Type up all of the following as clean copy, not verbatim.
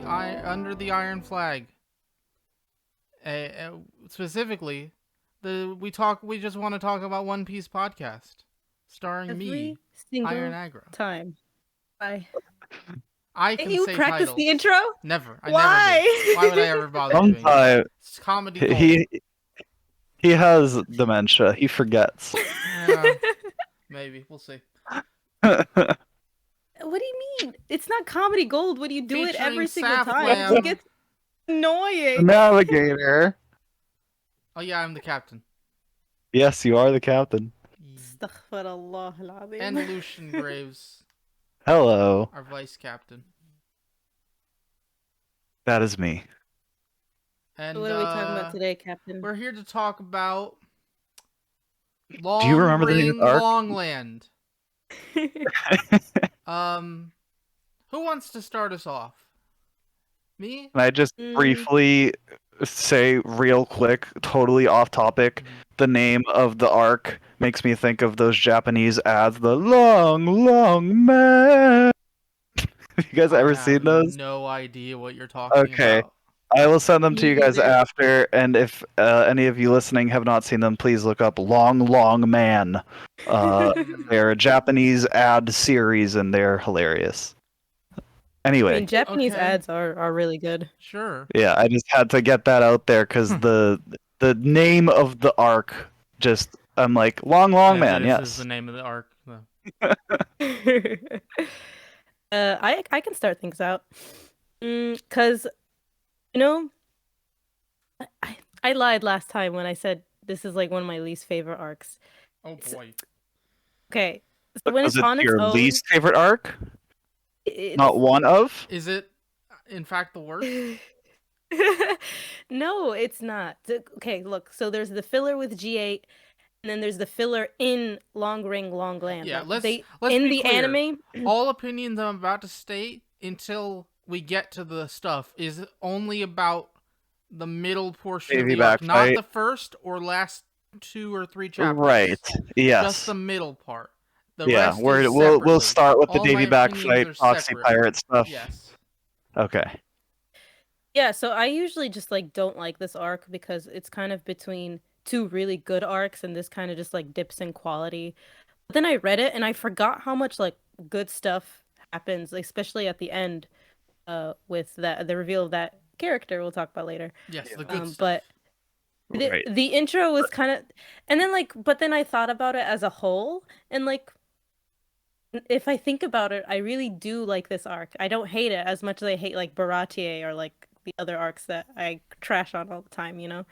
under the Iron Flag. Specifically, we just want to talk about One Piece podcast, starring me, Every single Iron Agra. time. Why? I Didn't can you say practice titles. the intro? Never. I never did. Why? Why would I ever bother doing that? Sometimes It's comedy gold. he has dementia. He forgets. Yeah, maybe. We'll see. What do you mean? It's not comedy gold when you do it every Featuring single time. Saflam. It gets annoying. Navigator. Oh yeah, I'm the captain. Yes, you are the captain. Astaghfirullah al-azim. And Lucian Graves, Hello. our vice captain. That is me. And What are we talking about today, Captain? We're here to talk about Do you remember the name of the arc? Longland. Who wants to start us off? Me? Can I just briefly say real quick, totally off topic, the name of the arc makes me think of those Japanese ads, the long, long man. Have you guys ever seen those? No idea what you're talking about. I will send them to you guys after, and if any of you listening have not seen them, please look up Long, Long Man. They're a Japanese ad series, and they're hilarious. Anyway. I mean, Japanese ads are really good. Sure. Yeah, I just had to get that out there because the name of the arc just, I'm like, Long, Long Man, yes. This is the name of the arc. I can start things out. Because, you know, I lied last time when I said this is like one of my least favorite arcs. Oh boy. Okay. So when it's on its your own, least favorite arc? Not one of? Is it, in fact, the worst? No, it's not. Okay, look. So there's the filler with G8, and then there's the filler in Long Ring, Long Land. Yeah, let's in be the clear. Anime. All opinions I'm about to state until we get to the stuff is only about the middle portion of the arc, not the first or last 2 or 3 chapters. Right. Yes. Just the middle part. We'll start with the Davy Back fight, Foxy Pirate stuff. Yes. Okay. Yeah, so I usually just like don't like this arc because it's kind of between 2 really good arcs, and this kind of just like dips in quality. But then I read it and I forgot how much like good stuff happens, especially at the end, with the reveal of that character we'll talk about later. Yes, the good stuff. But the intro was kind of, and then but then I thought about it as a whole, and like, if I think about it, I really do like this arc. I don't hate it as much as I hate like Baratier or like the other arcs that I trash on all the time, you know?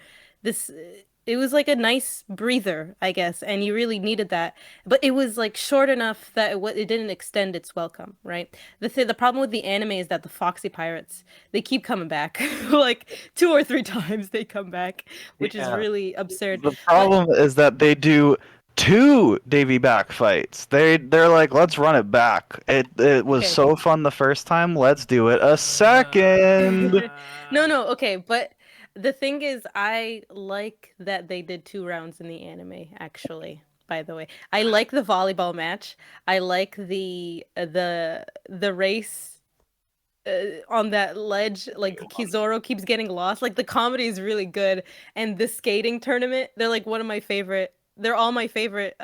It was like a nice breather, I guess, and you really needed that. But it was like short enough that it didn't extend its welcome, right? The problem with the anime is that the Foxy Pirates, they keep coming back. Like 2 or 3 times they come back, which is really absurd. The problem is that they do 2 Davy Back fights. They're like, let's run it back. It was so fun the first time. Let's do it a second. No, okay, but the thing is, I like that they did 2 rounds in the anime, actually, by the way. I like the volleyball match. I like the race on that ledge, like Kizaru keeps getting lost. Like, the comedy is really good. And the skating tournament, they're like one of my favorite, they're all my favorite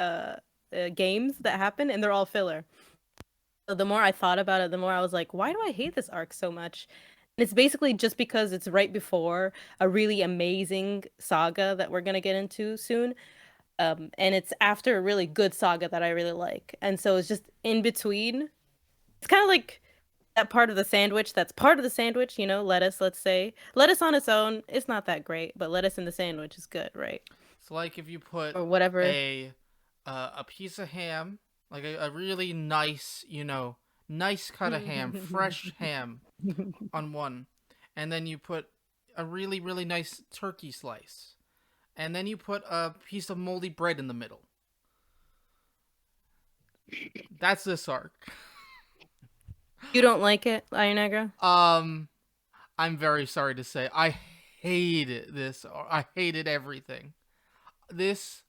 games that happen, and they're all filler. So the more I thought about it, the more I was like, why do I hate this arc so much? And it's basically just because it's right before a really amazing saga that we're going to get into soon. And it's after a really good saga that I really like. And so it's just in between. It's kind of like that part of the sandwich that's part of the sandwich, you know, lettuce, let's say. Lettuce on its own, it's not that great, but lettuce in the sandwich is good, right? It's like if you put or whatever a piece of ham, like a really nice, you know, nice cut of ham, fresh ham on one, and then you put a really, really nice turkey slice, and then you put a piece of moldy bread in the middle. That's this arc. You don't like it, Iron Agra? I'm very sorry to say, I hated this. I hated everything. This,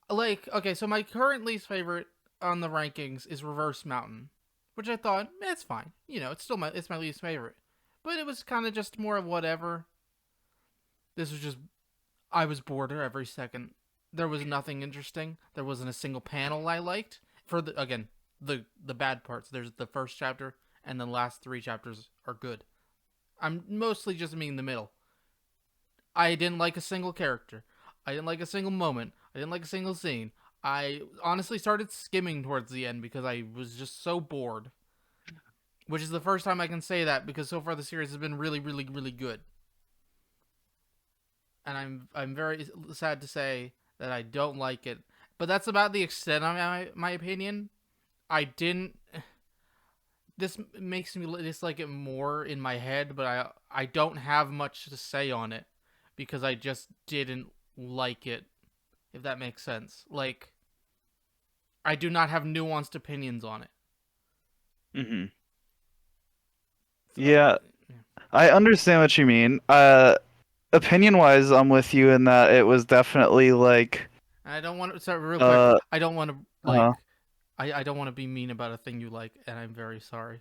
like, okay, so my current least favorite on the rankings is Reverse Mountain, which I thought, it's fine. You know, it's my least favorite. but it was kind of just more of whatever. This was just, I was bored every second. There was nothing interesting. There wasn't a single panel I liked. For the bad parts. There's the first chapter, and the last 3 chapters are good. I'm mostly just meaning the middle. I didn't like a single character. I didn't like a single moment. I didn't like a single scene. I honestly started skimming towards the end because I was just so bored. Which is the first time I can say that, because so far the series has been really, really, really good. And I'm very sad to say that I don't like it. But that's about the extent of my opinion. I didn't... This makes me dislike it more in my head, but I don't have much to say on it. Because I just didn't like it. If that makes sense. Like, I do not have nuanced opinions on it. Mm-hmm. So, Yeah, I understand what you mean. Opinion-wise, I'm with you in that it was definitely like, I don't want to start real uh, quick. I don't want to like. uh, I don't want to be mean about a thing you like, and I'm very sorry.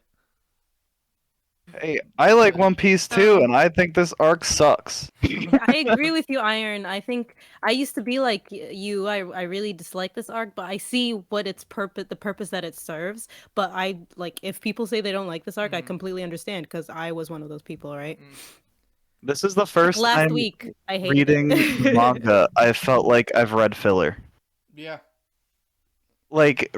hey, I like One Piece too, and I think this arc sucks. I agree with you, Iron. I think I used to be like you. I really dislike this arc, but I see what its purpose, the purpose that it serves. But I like if people say they don't like this arc, I completely understand because I was one of those people, right? This is the Like first last time week, I hated reading it. manga I felt like I've read filler. Yeah. Like,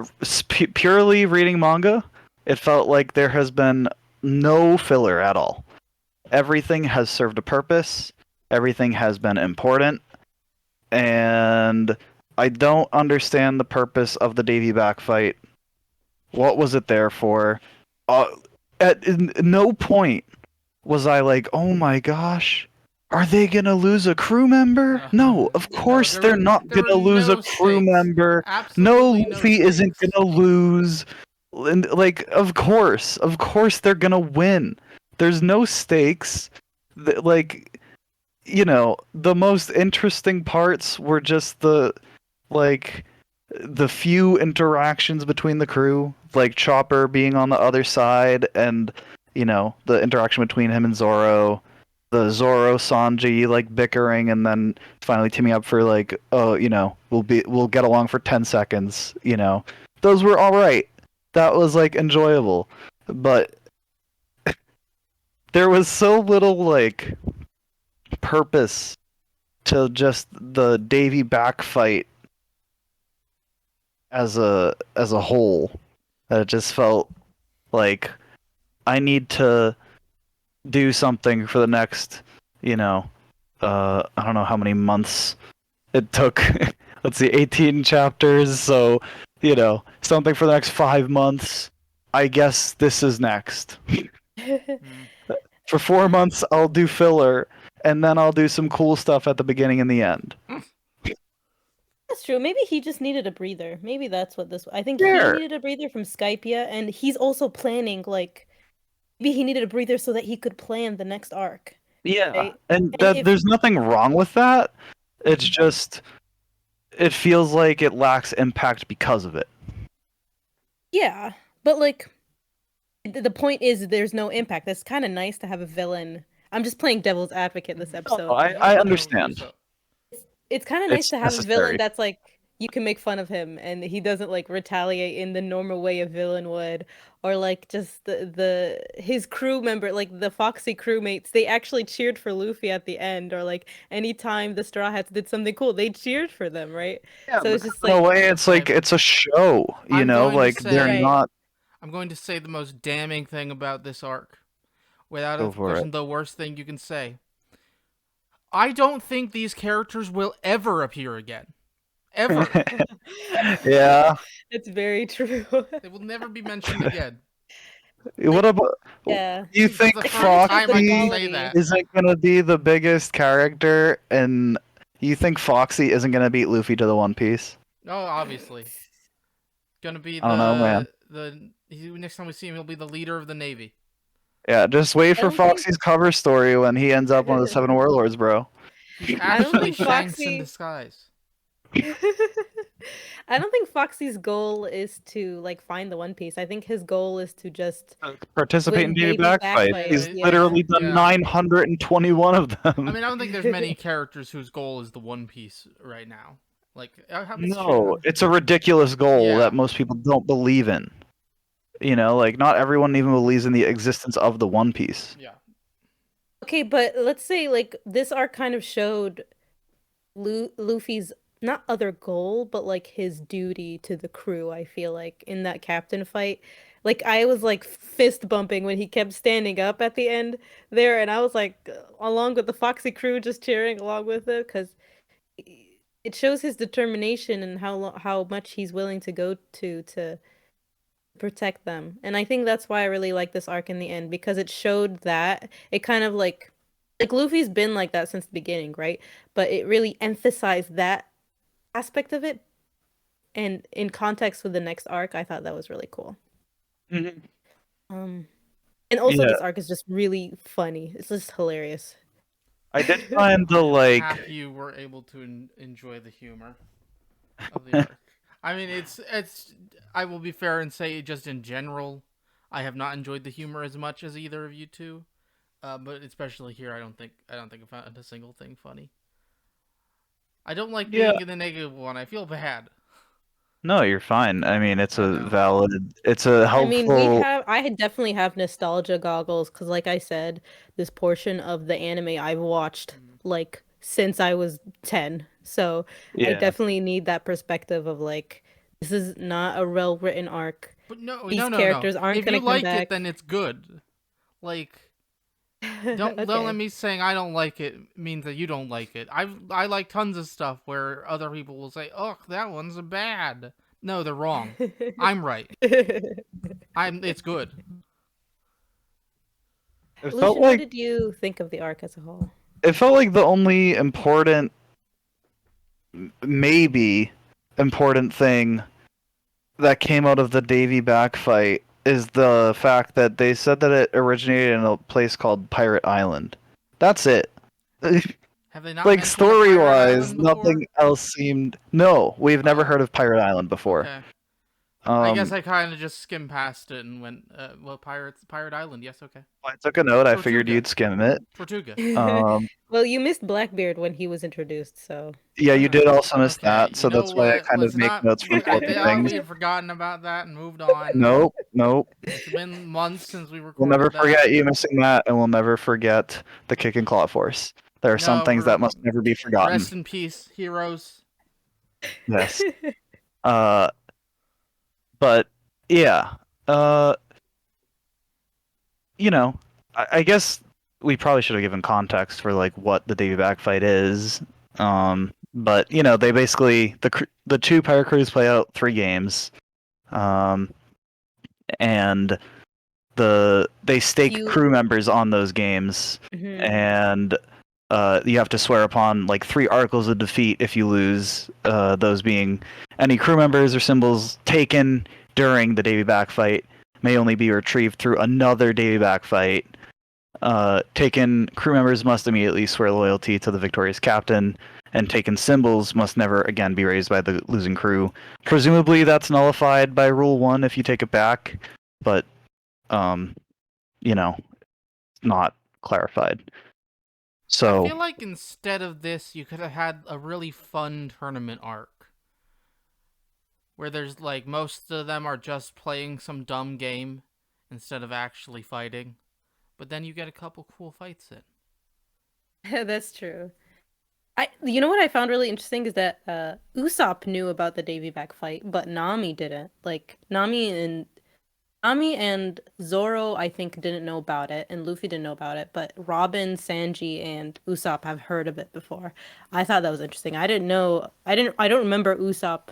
purely reading manga, it felt like there has been no filler at all. Everything has served a purpose, everything has been important, and I don't understand the purpose of the Davy back fight. What was it there for? At no point was I like, oh my gosh, are they gonna lose a crew member? No, of course there they're were- not there gonna were lose no a crew stakes. member. No, Absolutely no Luffy isn't stakes. gonna lose. And like, of course they're gonna win. There's no stakes. Like, the most interesting parts were just like the few interactions between the crew, like Chopper being on the other side, and the interaction between him and Zoro, the Zoro Sanji like bickering, and then finally teaming up for like, oh, we'll get along for 10 seconds. Those were all right. That was like enjoyable, but there was so little like purpose to just the Davy back fight as a whole, that it just felt like I need to do something for the next, I don't know how many months it took. Let's see, 18 chapters, so something for the next 5 months. I guess this is next. For 4 months I'll do filler, and then I'll do some cool stuff at the beginning and the end. That's true. Maybe he just needed a breather. Maybe that's what this. I think Sure. he needed a breather from Skypia, and he's also planning like maybe he needed a breather so that he could plan the next arc. Yeah, Right? and And if there's nothing wrong with that. It's just it feels like it lacks impact because of it. yeah, but like the point is there's no impact. That's kind of nice to have a villain. I'm just playing devil's advocate this episode. Oh, I understand. It's kind of nice It's to have a necessary. villain that's like you can make fun of him and he doesn't like retaliate in the normal way a villain would, or like just the his crew member, like the Foxy crewmates, they actually cheered for Luffy at the end, or like anytime the Straw Hats did something cool, they cheered for them, right? Yeah, So it's just in a like way, it's like it's a show, I'm going to like they're say- not. I'm going to say the most damning thing about this arc. Without Go a for question, the worst thing you can say. I don't think these characters will ever appear again. Ever. Yeah. it's very true. They will never be mentioned again. What about? Yeah. Do you This is think the first time I can Foxy say that. isn't gonna be the biggest character, and you think Foxy isn't gonna beat Luffy to the One Piece? Oh, obviously. Gonna be the I don't know, man. next time we see him, he'll be the leader of the Navy. Yeah, just wait for don't think- Foxy's cover story when he ends up one of the Seven Warlords, bro. He's I don't actually think Shanks in Foxy- disguise. I don't think Foxy's goal is to like find the One Piece. I think his goal is to just Participate in win Davy Davy back back fights. fights. He's Yeah. literally done Yeah. 921 of them. I mean, I don't think there's many characters whose goal is the One Piece right now. Like, No, it's a ridiculous goal Yeah. that most people don't believe in. You know, like not everyone even believes in the existence of the One Piece. Yeah. Okay, but let's say like this arc kind of showed Luffy's not other goal, but like his duty to the crew, I feel like, in that captain fight. Like I was like fist bumping when he kept standing up at the end there, and I was like along with the Foxy crew just cheering along with it because it shows his determination and how much he's willing to go to protect them. And I think that's why I really like this arc in the end because it showed that it kind of like Luffy's been like that since the beginning, right? But it really emphasized that aspect of it. And in context with the next arc, I thought that was really cool. And also Yeah. this arc is just really funny. It's just hilarious. I did find the like. Half you were able to enjoy the humor of the arc. I mean, it's. I will be fair and say, just in general, I have not enjoyed the humor as much as either of you two. But especially here, I don't think I found a single thing funny. I don't like being in the negative one. I feel bad. No, you're fine. I mean, it's I a know. valid. It's a helpful. I mean, I definitely have nostalgia goggles because, like I said, this portion of the anime I've watched like since I was 10. So I Yeah. definitely need that perspective of like, this is not a well-written arc. But no, These no. characters aren't If gonna you come like back. it, then it's good. Like, don't Okay. let me saying I don't like it means that you don't like it. I like tons of stuff where other people will say, "Oh, that one's bad." No, they're wrong. I'm right. It's good. It Lucian, felt what like did you think of the arc as a whole? it felt like the only important, maybe important thing that came out of the Davy back fight is the fact that they said that it originated in a place called Pirate Island. That's it. Have they not Like mentioned story Pirate wise, Island before? nothing else seemed. No, we've never Oh. heard of Pirate Island before. Okay. I Um, guess I kind of just skimmed past it and went, well, Pirate Island. Yes, okay. I took a note. I Tortuga. figured you'd skim it. Tortuga. Well, you missed Blackbeard when he was introduced, so Yeah, you did also miss Okay, that, so you know that's why I what? kind Let's of make not- notes for I important thought things. we had forgotten about that and moved on. Nope. It's been months since we recorded We'll never that. forget you missing that, and we'll never forget the Kick and Claw Force. There are some No, things we're- that must never be forgotten. Rest in peace, heroes. Yes. But yeah. You know, I guess we probably should have given context for like what the Davy back fight is. But you know, they basically the two pirate crews play out 3 games. And they stake crew members on those games, and you have to swear upon like 3 articles of defeat if you lose. Those being any crew members or symbols taken during the Davy back fight may only be retrieved through another Davy back fight. Taken crew members must immediately swear loyalty to the victorious captain, and taken symbols must never again be raised by the losing crew. Presumably that's nullified by Rule 1 if you take it back, but you know, not clarified. So I feel like instead of this, you could have had a really fun tournament arc. Where there's like most of them are just playing some dumb game instead of actually fighting. But then you get a couple cool fights in. That's true. You know what I found really interesting is that Usopp knew about the Davy back fight, but Nami didn't. Like Nami and Zoro, I think, didn't know about it, and Luffy didn't know about it, but Robin, Sanji, and Usopp have heard of it before. I thought that was interesting. I don't remember Usopp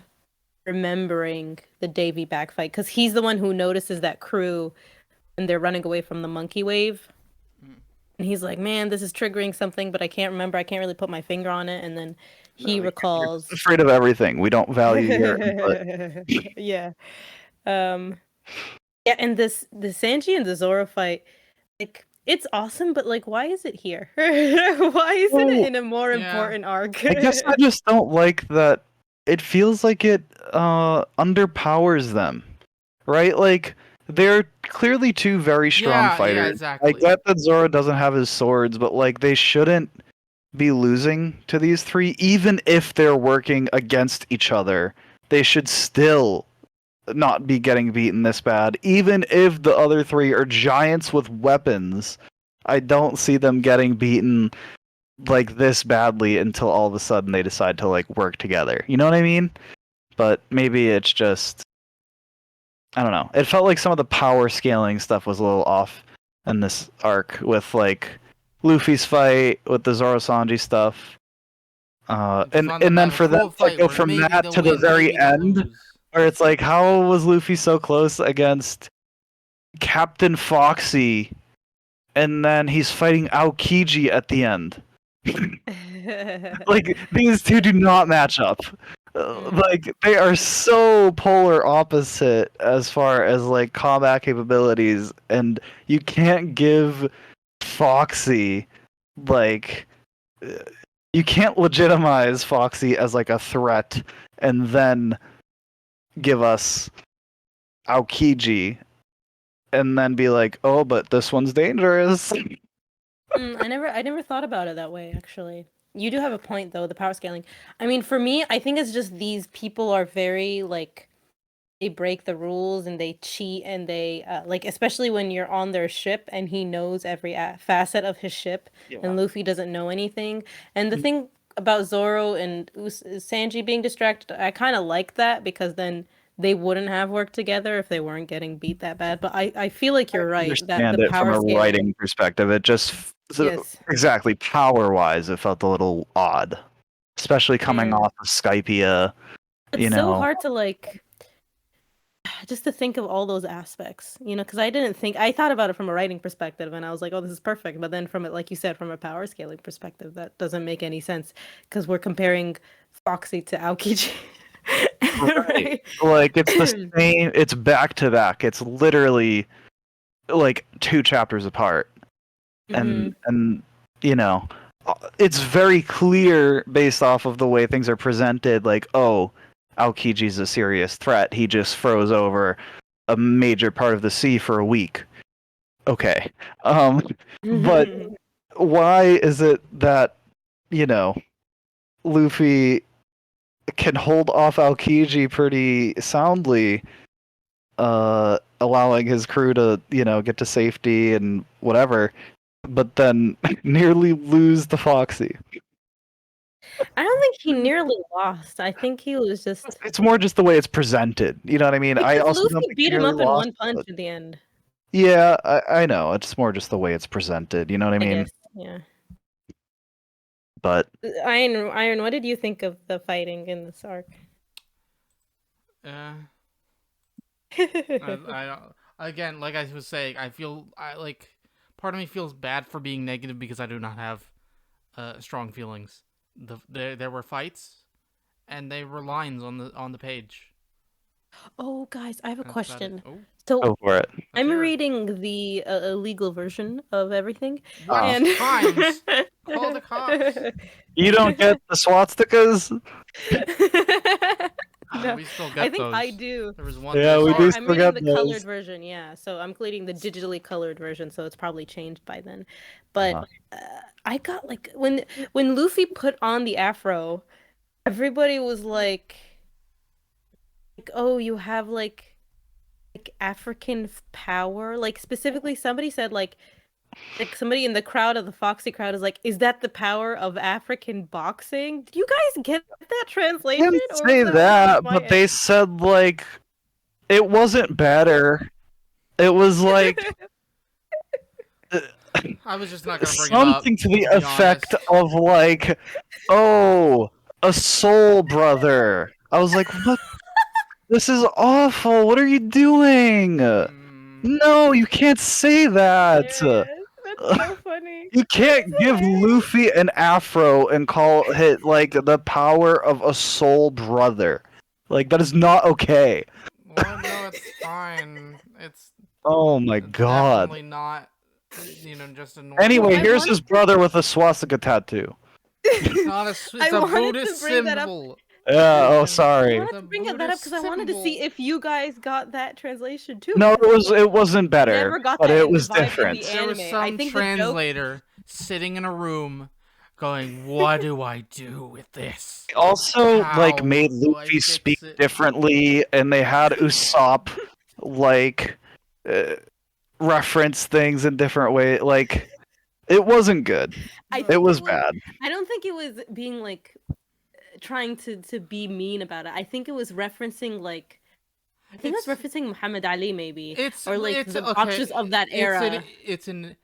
remembering the Davy back fight because he's the one who notices that crew and they're running away from the monkey wave. And he's like, man, this is triggering something, but I can't remember. I can't really put my finger on it. And then he recalls. You're afraid of everything. We don't value your input. Yeah. Yeah, and the Sanji and the Zoro fight, like, it's awesome, but like, why is it here? Why isn't it in a more important arc? I guess I just don't like that it feels like it underpowers them, right? Like they're clearly two very strong Yeah, fighters. exactly. I get that Zoro doesn't have his swords, but like they shouldn't be losing to these three, even if they're working against each other. They should still not be getting beaten this bad, even if the other three are giants with weapons. I don't see them getting beaten like this badly until all of a sudden they decide to like work together. You know what I mean? But maybe it's just I don't know. It felt like some of the power scaling stuff was a little off in this arc with like Luffy's fight with the Zoro Sanji stuff. And then for them to go from that to the very end, where it's like, how was Luffy so close against Captain Foxy, and then he's fighting Aokiji at the end? Like these two do not match up. Like they are so polar opposite as far as like combat capabilities, and you can't give Foxy like you can't legitimize Foxy as like a threat and then give us Aokiji and then be like, oh, but this one's dangerous. I never thought about it that way, actually. You do have a point, though, the power scaling. I mean, for me, I think it's just these people are very, like, they break the rules and they cheat and they, like, especially when you're on their ship and he knows every facet of his ship and Luffy doesn't know anything. And the thing about Zoro and Sanji being distracted, I kind of like that because then they wouldn't have worked together if they weren't getting beat that bad. But I feel like you're right that the power from a writing perspective, it just exactly power-wise, it felt a little odd, especially coming off of Skypiea. It's so hard to like, just to think of all those aspects, because I thought about it from a writing perspective, and I was like, oh, this is perfect. But then from it, like you said, from a power scaling perspective, that doesn't make any sense because we're comparing Foxy to Aokiji. Right. Like it's the same. It's back to back. It's literally like 2 chapters apart, and it's very clear based off of the way things are presented. Like, oh, Aokiji's a serious threat. He just froze over a major part of the sea for a week. Okay, but why is it that Luffy can hold off Aokiji pretty soundly, allowing his crew to, get to safety and whatever, but then nearly lose to Foxy? I don't think he nearly lost. I think he was just. It's more just the way it's presented. You know what I mean? Because I also Luffy don't think beat he him really up in lost, one punch but... at the end. Yeah, I know. It's more just the way it's presented. You know what I mean? Guess, yeah. But Iron, what did you think of the fighting in this arc? I again, like I was saying, part of me feels bad for being negative because I do not have strong feelings. There were fights, and they were lines on the page. Oh, guys, I have a question. Oh. So go for it. I'm reading the illegal version of everything. What times? Call the cops. You don't get the swastikas? No, we still get I think those. I do. There was one. Yeah, we do I'm still reading get the those. colored version, yeah. So I'm including the digitally colored version, so it's probably changed by then. But I got like when Luffy put on the afro, everybody was like, "Oh, you have like African power." Like specifically, somebody said like somebody in the crowd of the Foxy crowd is like, "Is that the power of African boxing?" Do you guys get that translation? They didn't say that, but they said like it wasn't better. It was like I was just not gonna bring something it up, to the effect of like, oh, a soul brother. I was like, what? This is awful. What are you doing? No, you can't say that. That's so funny. You can't give Luffy an afro and call it like the power of a soul brother. Like that is not okay. Well, no, it's fine. It's god. Definitely not. Just a normal. Anyway, here's his brother with a swastika tattoo. It's not it's a Buddhist symbol. Oh, I sorry. wanted The to bring that up Buddhist because I wanted to see symbol. if you guys got that translation too. No, because it wasn't better, never got but that it in the was vibe in different. the There was anime. I some think the joke. translator sitting in a room going, "What do I do with this? Also, like, How made do I Luffy speak fix it?" differently, and they had Usopp like uh, reference things in different ways. Like, it wasn't good. I No. think It was bad. I don't think it was being like trying to be mean about it. I think it was referencing like I think it was referencing Muhammad Ali maybe, It's or like it's the okay. boxers of that era. It's an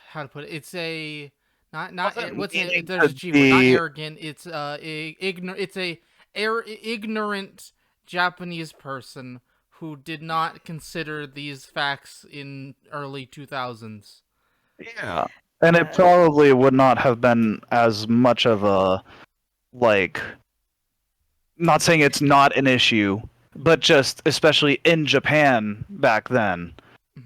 how to put it. It's a not Wasn't what's meaning it? There's a to G word. Not be- arrogant. It's It's a ignorant Japanese person who did not consider these facts in early 2000s. Yeah. And it probably would not have been as much of a, like, not saying it's not an issue, but just, especially in Japan back then,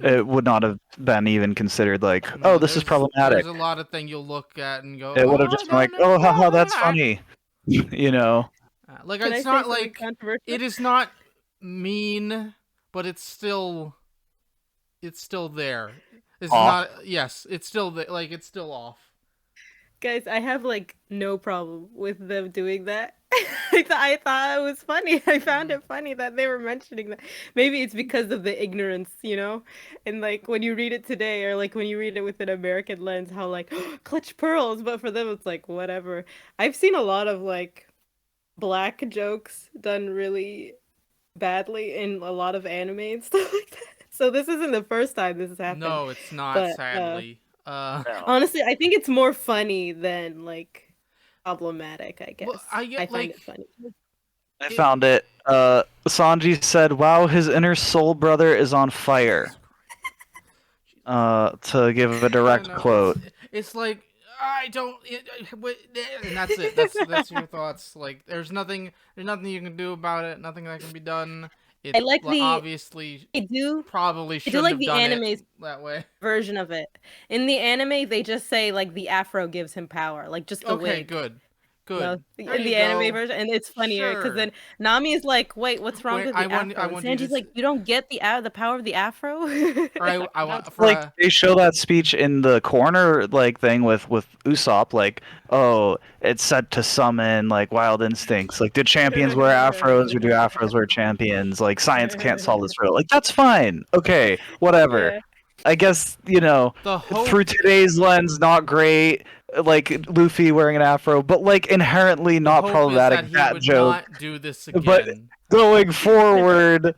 it would not have been even considered like, No, oh, this is there's- problematic. There's a lot of things you'll look at and go. It would have "Oh, just been no, like, no, oh, no, haha, that's no." funny. You know? Like Can I it's say not something like controversial? it is not mean, but it's still there. It's Off. not. Yes, it's still there. Like it's still off. Guys, I have like no problem with them doing that. I thought it was funny. I found it funny that they were mentioning that. Maybe it's because of the ignorance, you know? And like when you read it today, or like when you read it with an American lens, how like clutch pearls, but for them it's like whatever. I've seen a lot of like black jokes done really badly in a lot of anime and stuff like that. So this isn't the first time this has happened. No, it's not. But, Sadly. Honestly, I think it's more funny than like problematic, I guess. Well, I get, I find like- it funny. I found it. Sanji said, wow, his inner soul brother is on fire. To give a direct I know, quote. It's like I don't. And that's it. That's your thoughts. Like there's nothing you can do about it. Nothing that can be done. It I like the- obviously I do probably I should do like have the done anime's it that way. version of it. In the anime, they just say like the afro gives him power, like just the Okay, wig. good. You know, There in you the anime go. version, and it's funnier because Sure. then Nami is like, "Wait, what's wrong Wait, with the I want- afro?" I And want you to Sanji's like, s- "You don't get the power of the afro." Or I want for Like they show that speech in the corner like thing with Usopp, like, oh, it's said to summon like wild instincts. Like, did champions wear afros or do afros wear champions? Like, science can't solve this riddle. Like, that's fine. Okay, whatever. Yeah. I guess, you know, the hope. through today's lens, not great. Like Luffy wearing an afro, but like inherently the not hope problematic. is that he That would joke. not do this But- again. Going forward,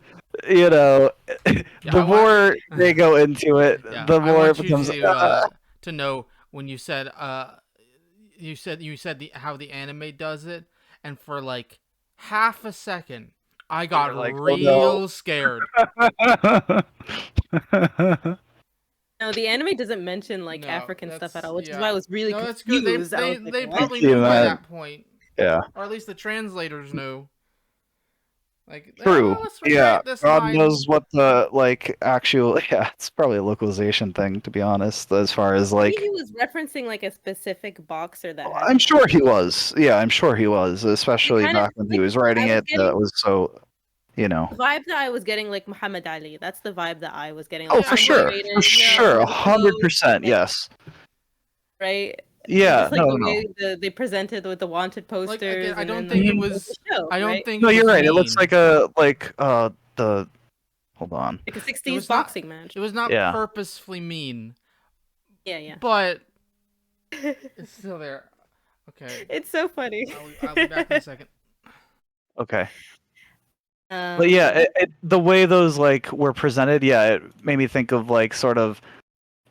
you know, I the want- more they go into it, Yeah, the I more want it becomes. you to know when you said how the anime does it, and for like half a second, I got like, oh, real no. scared. No, the anime doesn't mention like No, African stuff at all, which is yeah. why I was really No, that's good. confused. I They was like, they "What?" probably Yeah, knew by man. that point, Yeah, or at least the translators knew. Like true. "Oh, let's Yeah, rewrite this God line." knows what the like actual. Yeah, it's probably a localization thing, to be honest. As far as like, Maybe he was referencing like a specific boxer that. had I'm it. sure he was. Yeah, I'm sure he was, especially kinda- back when he like, was writing I was it. getting- That was so, you know. The vibe that I was getting, like Muhammad Ali. That's the vibe that I was getting. Oh, Like, for sure, underrated, for sure, really 100%. close, Yes. right? Yeah. Just like No, the no. way they presented with the wanted posters. Like, again, I and don't then, think like, it the was. show, I don't right? think. No, it you're was right. It looks mean. like the. Hold on. Like a It 60s was not- boxing match. It was not Yeah. purposefully mean, Yeah. but it's still there. Okay, It's so funny. I'll be back in a second. Okay. But yeah, the way those like were presented, yeah, it made me think of like sort of,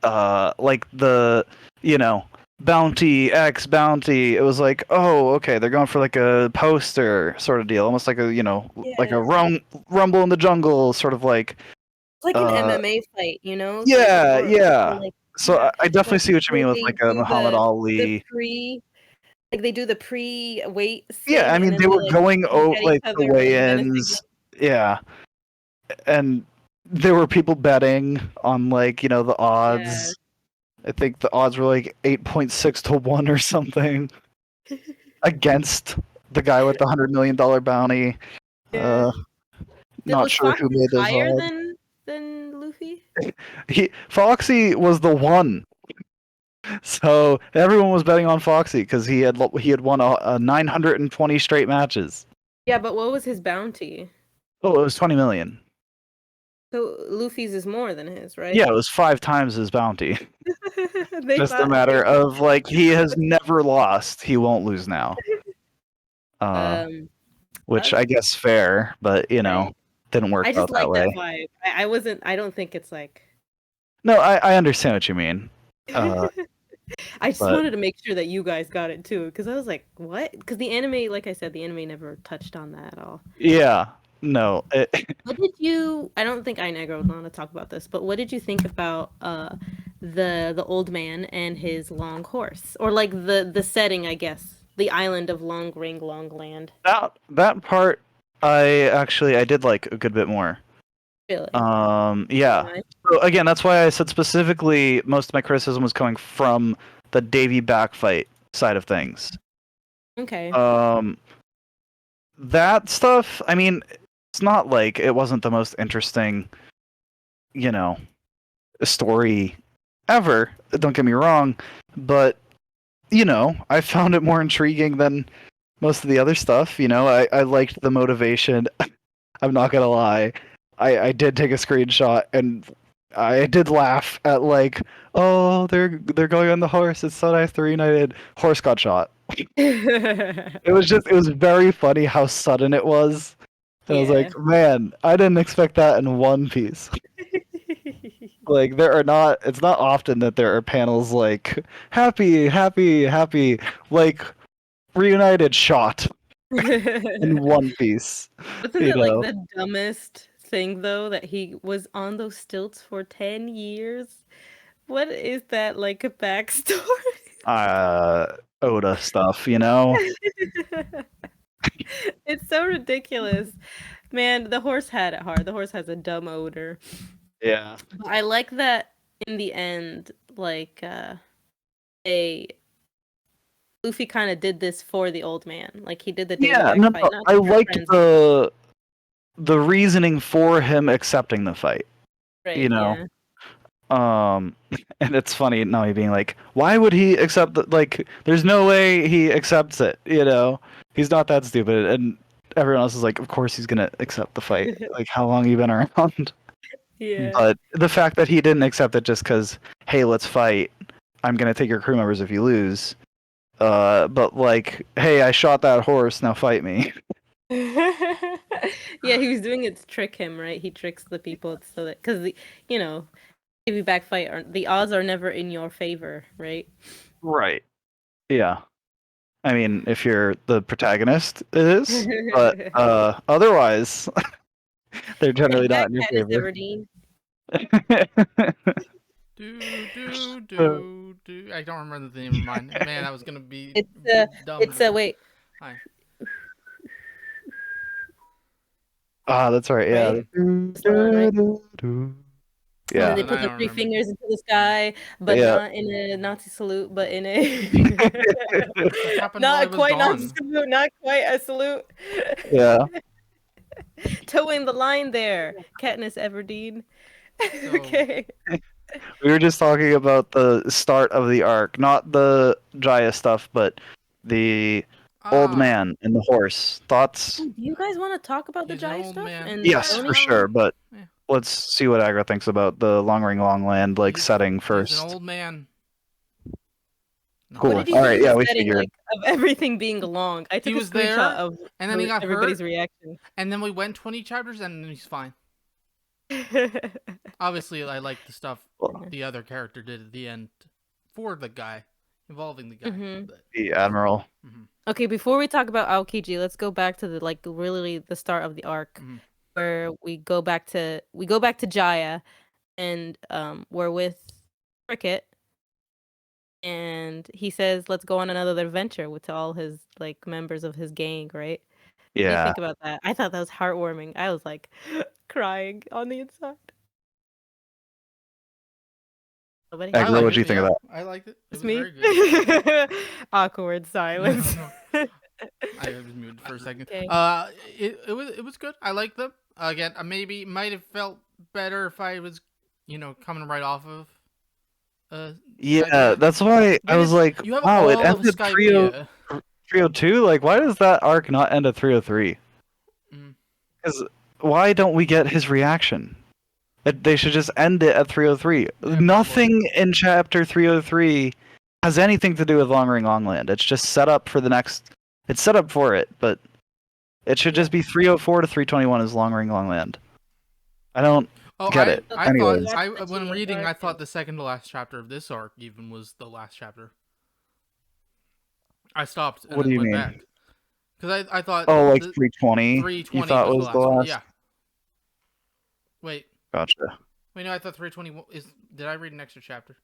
like the, you know, bounty X bounty. It was like, oh, okay, they're going for like a poster sort of deal, almost like a, you know, like a rumble in the jungle sort of like. it's like an uh, MMA fight, you know? Yeah, or yeah. like So I definitely like, see what you mean with they like a do Muhammad the Ali. they do the pre-weight. Yeah, I scene, mean and they then were like, going look at like each the other, and then it's weigh-ins. Yeah, and there were people betting on like, you know, the odds. Yeah. I think the odds were like 8.6 to 1 or something against the guy with the $100 million bounty. Yeah. Not Was sure Foxy who made those higher odds. than Luffy? Foxy was the one. So everyone was betting on Foxy because he had won a 920 straight matches. Yeah, but what was his bounty? Oh, it was 20 million. So Luffy's is more than his, right? Yeah, it was 5 times his bounty. They Just a thought matter they- of like he has never lost. He won't lose now. Um, Which that's I guess fair, but right. didn't work I out just that like way. that vibe. I wasn't. I don't think it's like. No, I understand what you mean. I just but- wanted to make sure that you guys got it too, because I was like, what? Because the anime, like I said, the anime never touched on that at all. Yeah, no. What did you? I don't think Inegro would want to talk about this, but what did you think about the old man and his long horse, or like the setting? I guess the island of Long Ring, Long Land. that part I did like a good bit more. Really? Yeah. Why? So again, that's why I said specifically most of my criticism was coming from the Davy backfight side of things. Okay. That stuff, I mean, it's not like it wasn't the most interesting, story ever. Don't get me wrong, but I found it more intriguing than most of the other stuff. I liked the motivation. I'm not gonna lie. I did take a screenshot and I did laugh at like, oh, they're going on the horse. It's so nice. They're reunited. Horse got shot. It was very funny how sudden it was. And I was like, man, I didn't expect that in One Piece. Like it's not often that there are panels like happy, like reunited shot in One Piece. Wasn't it like the dumbest thing though that he was on those stilts for 10 years? What is that like a backstory? Oda stuff, It's so ridiculous. Man, the horse had it hard. The horse has a dumb odor. Yeah. But I like that in the end, like Luffy kind of did this for the old man. Like he did the fight. I liked the reasoning for him accepting the fight. Right, Yeah. And it's funny now he being like, why would he accept that? Like, there's no way he accepts it. He's not that stupid. And everyone else is like, of course he's gonna accept the fight. Like, how long have you been around? Yeah. But the fact that he didn't accept it just because, hey, let's fight. I'm gonna take your crew members if you lose. But like, hey, I shot that horse. Now fight me. Yeah, he was doing it to trick him, right? He tricks the people so that because Davy backfight the odds are never in your favor, right? Right. Yeah. I mean, if you're the protagonist, it is. But otherwise, they're generally not in your favor. I don't remember the name of mine. Man, that was gonna be. It's a wait. Hi. That's right. Yeah. Right? Yeah. And they put the three fingers into the sky, but not in a Nazi salute, but in a not quite Nazi salute, not quite a salute. Yeah. Towing the line there, Katniss Everdeen. Okay. We were just talking about the start of the arc, not the Jaya stuff, but the old man and the horse. Thoughts? Do you guys want to talk about the Jaya stuff? Yes, for sure. But let's see what Agra thinks about the Long Ring, Long Land setting first. He's an old man. Cool. All right. Yeah, we figured. Like, of everything being long, I took a screenshot of and then he got everybody's hurt, reaction. And then we went 20 chapters, and then he's fine. Obviously, I like the stuff the other character did at the end for the guy, involving the guy. The Admiral. Okay, before we talk about Aokiji, let's go back to really the start of the arc, where we go back to Jaya, and we're with Cricket, and he says, "Let's go on another adventure" with all his members of his gang, right? Yeah. What do you think about that? I thought that was heartwarming. I was like crying on the inside. Agra, what did you think of that? I liked it. It's me. Very good. Awkward silence. I was muted for a second. Okay. It was good. I liked them. Again, maybe might have felt better if I was, coming right off of. Yeah, Skypiea. that's why I was Because like, you have wow, it all of ended Skypiea. 302. Like, why does that arc not end at 303? Mm. Because why don't we get his reaction? They should just end it at 303. Yeah, Nothing in chapter 303 has anything to do with Long Ring Longland. It's just set up for the next. It's set up for it, but it should just be 304 to 321 is Long Ring Longland. I don't Oh, get it. I Anyways. thought when That's reading, I arc. thought the second to last chapter of this arc even was the last chapter. I stopped and What do then you went mean? back because I thought Oh, like the 320. 320 You thought was was the last one. last? Yeah. Wait, Gotcha. no, I thought 320 is. Did I read an extra chapter?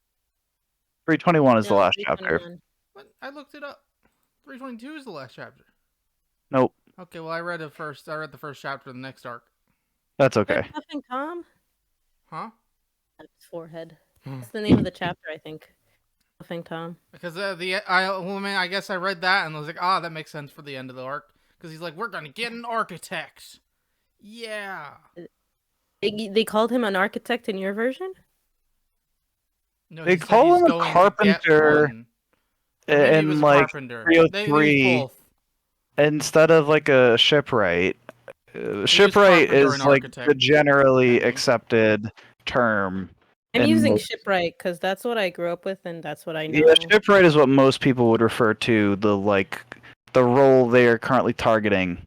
321 is the No, last chapter. 321. What? I looked it up. 322 is the last chapter. Nope, Okay, well I read the first chapter of the next arc. that's Is okay. that Puffing Tom? Huh? That's his forehead. Hmm. That's the name of the chapter, I think. Puffing Tom. Because I guess I read that and I was like, that makes sense for the end of the arc. Because he's like, we're gonna get an architect. Yeah. They called him an architect in your version? No, They he said call he's him a going to get carpenter one. Or maybe it in was like carpenter. 303 both. instead of like a shipwright. Shipwright carpenter is and like architect, the generally depending. accepted term. I'm in using most- shipwright because that's what I grew up with and that's what I know. Yeah, shipwright is what most people would refer to the role they are currently targeting.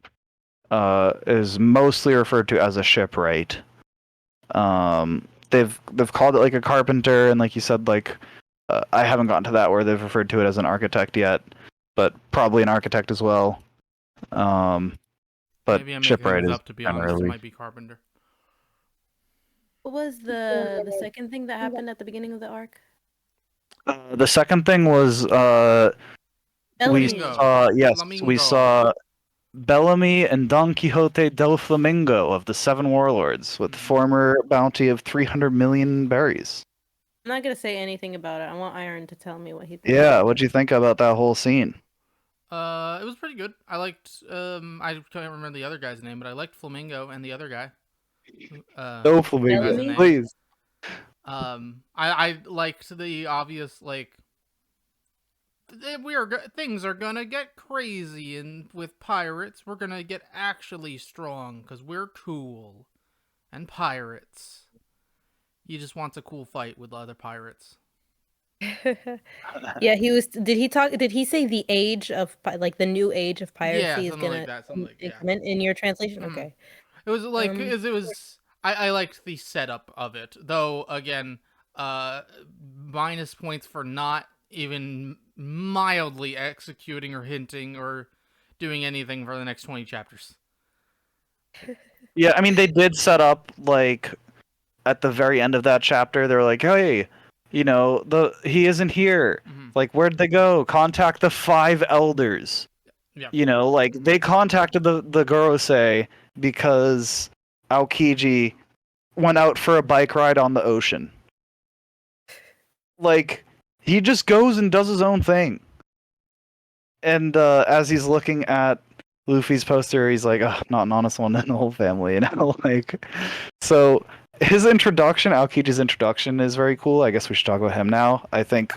Is mostly referred to as a shipwright. They've called it like a carpenter, and like you said, like I haven't gotten to that where they've referred to it as an architect yet, but probably an architect as well. But Maybe I'm making shipwright things is up, to be honest. It generally might be carpenter. What was the second thing that happened at the beginning of the arc? the second thing was we Bellamy. saw we Flamingo. saw Bellamy and Don Quixote del Flamingo of the Seven Warlords with former bounty of 300 million berries. I'm not gonna say anything about it. I want Iron to tell me what he thinks. Yeah, what'd you think about that whole scene? It was pretty good. I liked. I can't remember the other guy's name, but I liked Flamingo and the other guy. No Flamingo, Bellamy? please. I liked the obvious things are gonna get crazy, and with pirates, we're gonna get actually strong because we're cool, and pirates. He just wants a cool fight with other pirates. Yeah, he was. Did he talk? Did he say the age of the new age of piracy Yeah, is something gonna like that. Something like yeah. come in your translation? Mhm. Okay. It was like Um, it was. I liked the setup of it, though. Again, minus points for not even mildly executing or hinting or doing anything for the next 20 chapters. Yeah, I mean they did set up like at the very end of that chapter. They're like, "Hey, he isn't here. Mhm. Like, where'd they go? Contact the 5 elders." Yeah. Like they contacted the Gorosei because Aokiji went out for a bike ride on the ocean. Like, he just goes and does his own thing. And as he's looking at Luffy's poster, he's like, "Oh, not an honest one in the whole family," like. So his introduction, Aokiji's introduction, is very cool. I guess we should talk about him now. I think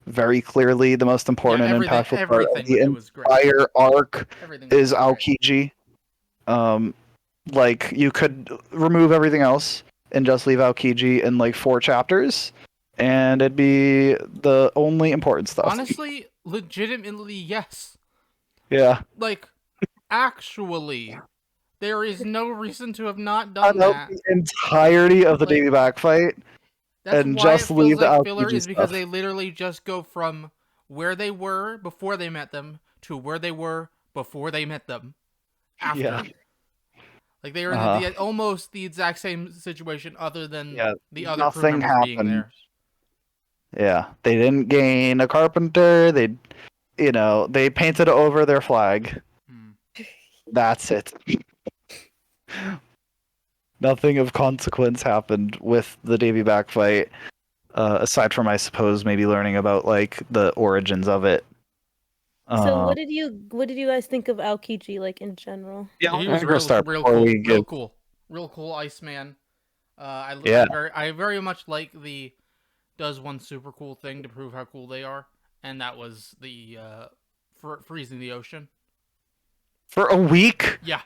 very clearly the most important and impactful part of the it was great. entire arc Everything is was great. Aokiji. Like, you could remove everything else and just leave Aokiji in like 4 chapters, and it'd be the only important stuff. Honestly, legitimately, yes. Yeah. Like, actually, there is no reason to have not Cut done out that. the entirety of the Like, Davy Back fight. That's and why just it feels leave the like filler Aokiji is because stuff. they literally just go from where they were before they met them to where they were before they met them after. Yeah. Like, they are in almost the exact same situation other than the other crew nothing members being happened. there. Yeah, they didn't gain a carpenter. They painted over their flag. Hmm. That's it. Nothing of consequence happened with the Davy Back fight, aside from, I suppose, maybe learning about like the origins of it. So Uh, what did you guys think of Aokiji like in general? yeah, He I'm was gonna start real before cool, we give. real cool Iceman. Yeah, I very much like the does one super cool thing to prove how cool they are, and that was the freezing the ocean. for a week. Yeah.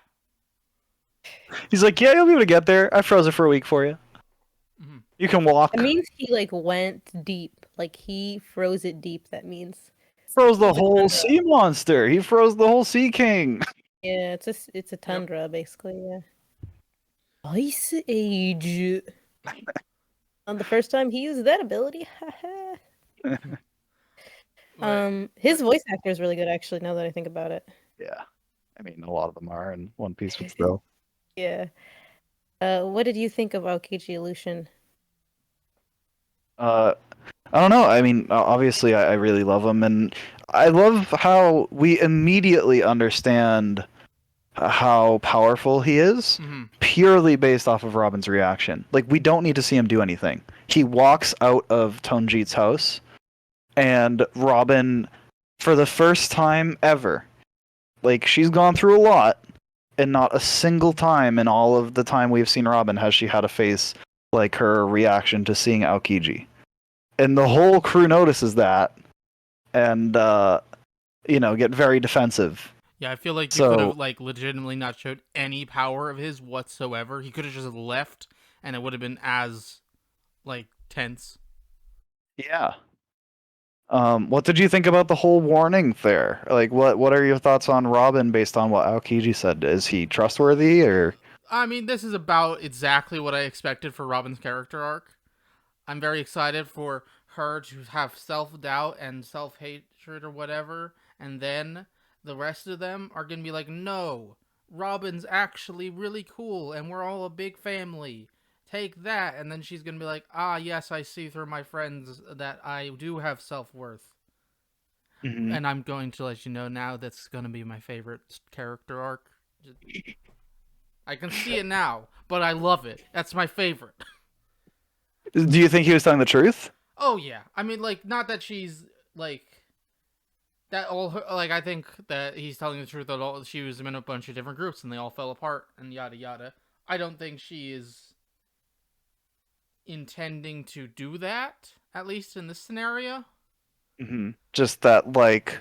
He's like, yeah, you'll be able to get there. I froze it for a week for you. Mm-hmm. You can walk. That means he like went deep. Like he froze it deep. That means Froze the it's a whole tundra. sea monster. He froze the whole sea king. Yeah, it's a tundra basically. Yeah. Ice Age. On the first time he used that ability. His voice actor is really good actually. Now that I think about it. Yeah, I mean, a lot of them are in One Piece, but still. Yeah. What did you think of Aokiji Lucian? I don't know. I mean, obviously, I really love him, and I love how we immediately understand how powerful he is Mm-hmm. purely based off of Robin's reaction. Like, we don't need to see him do anything. He walks out of Tonjit's house, and Robin, for the first time ever, like, she's gone through a lot, and not a single time in all of the time we've seen Robin has she had a face like her reaction to seeing Aokiji. And the whole crew notices that, and get very defensive. Yeah, I feel like you So- could have like legitimately not showed any power of his whatsoever. He could have just left, and it would have been as like tense. Yeah. What did you think about the whole warning there? Like, what are your thoughts on Robin based on what Aokiji said? Is he trustworthy, or? I mean, this is about exactly what I expected for Robin's character arc. I'm very excited for her to have self-doubt and self-hatred or whatever, and then the rest of them are going to be like, no, Robin's actually really cool, and we're all a big family. Take that. And then she's going to be like, ah, yes, I see through my friends that I do have self-worth. Mhm. And I'm going to let you know now that's going to be my favorite character arc. I can see it now, but I love it. That's my favorite. Do you think he was telling the truth? Oh yeah, I mean, like, not that she's like that. All her, like, I think that he's telling the truth that all she was in a bunch of different groups and they all fell apart and yada yada. I don't think she is intending to do that, at least in this scenario. Mm-hmm. Just that, like,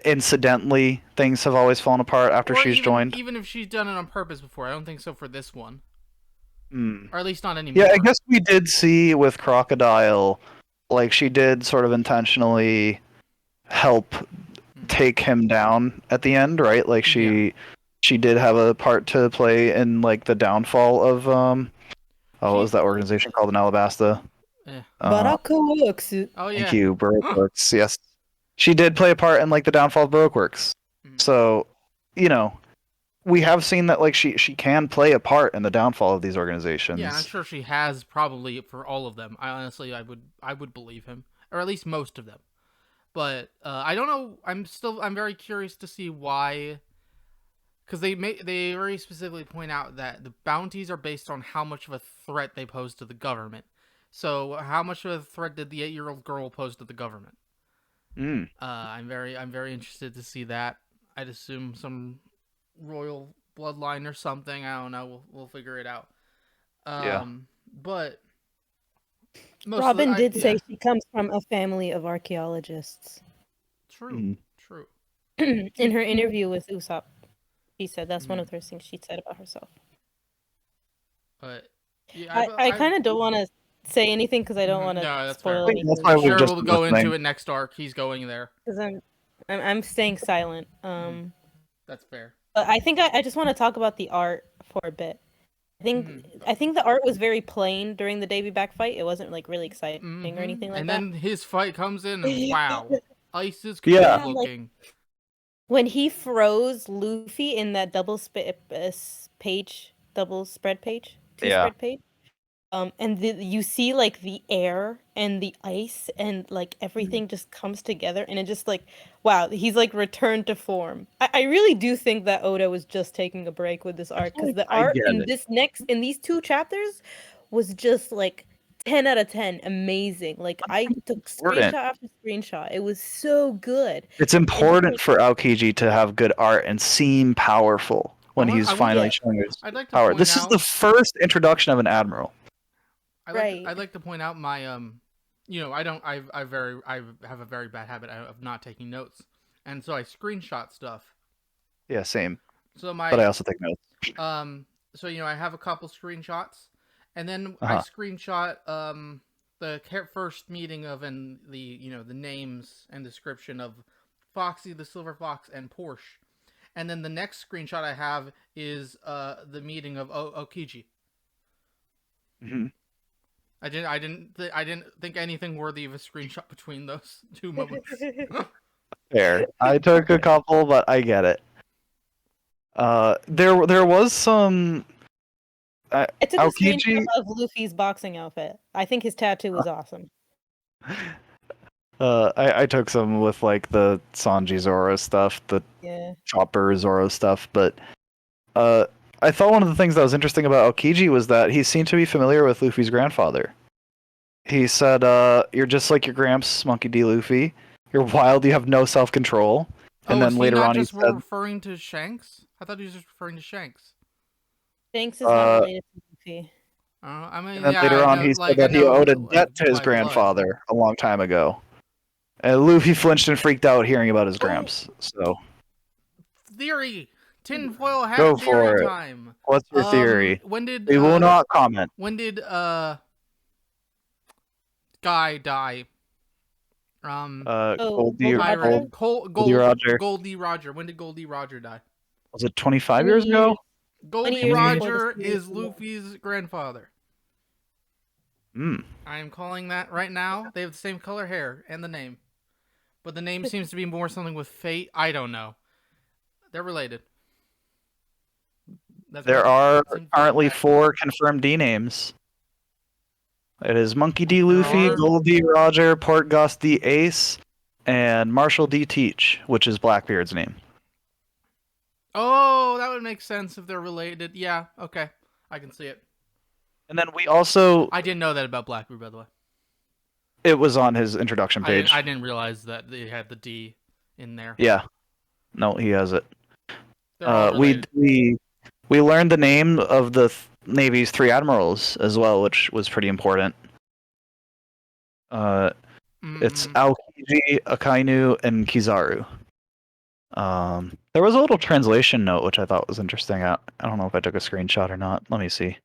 incidentally, things have always fallen apart after Or she's joined. even if she's done it on purpose before, I don't think so for this one, Mm. or at least not anymore. Yeah, I guess we did see with Crocodile, like, she did sort of intentionally help take him down at the end, right? Like, she did have a part to play in, like, the downfall of what was that organization called in Alabasta? Eh. Baraka works. Oh yeah. Thank you, Baroque Works. Yes, she did play a part in, like, the downfall of Baroque Works. Mhm. So, we have seen that, like, she can play a part in the downfall of these organizations. Yeah, I'm sure she has probably for all of them. I would believe him, or at least most of them. But I don't know. I'm very curious to see why, because they very specifically point out that the bounties are based on how much of a threat they pose to the government. So how much of a threat did the 8-year-old girl pose to the government? Mm. I'm very interested to see that. I'd assume some royal bloodline or something. I don't know. We'll figure it out. Yeah. But mostly, Robin did say she comes from a family of archaeologists. true. Mm. True. In her interview with Usopp, she said that's one of the things she said about herself. But yeah, I kind of don't want to say anything because I don't want to No, that's spoil fair. anything. That's why we've Sure, just we'll been go into listening. it next arc. He's going there. Because I'm staying silent. That's fair. But I think I just want to talk about the art for a bit. I think the art was very plain during the Davy Back fight. It wasn't like really exciting or anything like and that. then his fight comes in, and wow, Ice is Yeah. cool Yeah, like- looking. When he froze Luffy in that double spread page, Yeah. page, and you see like the air and the ice and like everything just comes together, and it just like, wow, he's like returned to form. I really do think that Oda was just taking a break with this art because the I art get in it. these 2 chapters was just like 10 out of 10, amazing. Like I took Important. screenshot after screenshot. It was so good. It's important for Aokiji to have good art and seem powerful when he's finally showing his I'd like to power. point This is out- the first introduction of an admiral. Right. I'd like to point out my you know, I have a very bad habit of not taking notes, and so I screenshot stuff. Yeah, same. So But I also take notes. so you know, I have a couple screenshots, and then I Uh-huh. screenshot the first meeting of the you know the names and description of Foxy the Silver Fox and Porsche, and then the next screenshot I have is the meeting of Okiji. Mhm. I didn't think anything worthy of a screenshot between those two moments. Fair. I took a couple, but I get it. There was some. I took a Aokiji. screenshot of Luffy's boxing outfit. I think his tattoo was awesome. I took some with like the Sanji Zoro stuff, the Yeah. Chopper Zoro stuff, but I thought one of the things that was interesting about Aokiji was that he seemed to be familiar with Luffy's grandfather. He said, "You're just like your gramps, Monkey D. Luffy. You're wild. You have no self-control." And then is he later not on, he just said, referring to Shanks? I thought he was just referring to Shanks. Shanks is not related to Luffy. I mean, and then yeah, later I on, know, he like, said that I he know, owed a like, debt to his by blood. grandfather a long time ago. And Luffy flinched and freaked out hearing about his Oh. gramps. So, Theory, tinfoil hat Go theory for it. time. what's your theory? When did We will not comment. When did Guy die? Goldie, Roger? Goldie Roger. Goldie Roger. When did Goldie Roger die? Was it 25 20 years ago? Goldie years before Roger the is series. Luffy's grandfather. Hmm. I am calling that right now. They have the same color hair and the name. But the name seems to be more something with fate. I don't know. They're related. There are seems currently like that. 4 confirmed D names. It is Monkey D. There Luffy, are? Gold D. Roger, Port Gus D. Ace, and Marshall D. Teach, which is Blackbeard's name. Oh, that would make sense if they're related. Yeah, okay. I can see it. And then we also, I didn't know that about Blackbeard, by the way. it was on his introduction page. I didn't realize that they had the D in there. Yeah. No, he has it. They're all related. We learned the name of the Navy's 3 admirals as well, which was pretty important. It's Aokiji, Akainu, and Kizaru. There was a little translation note which I thought was interesting. I don't know if I took a screenshot or not. Let me see.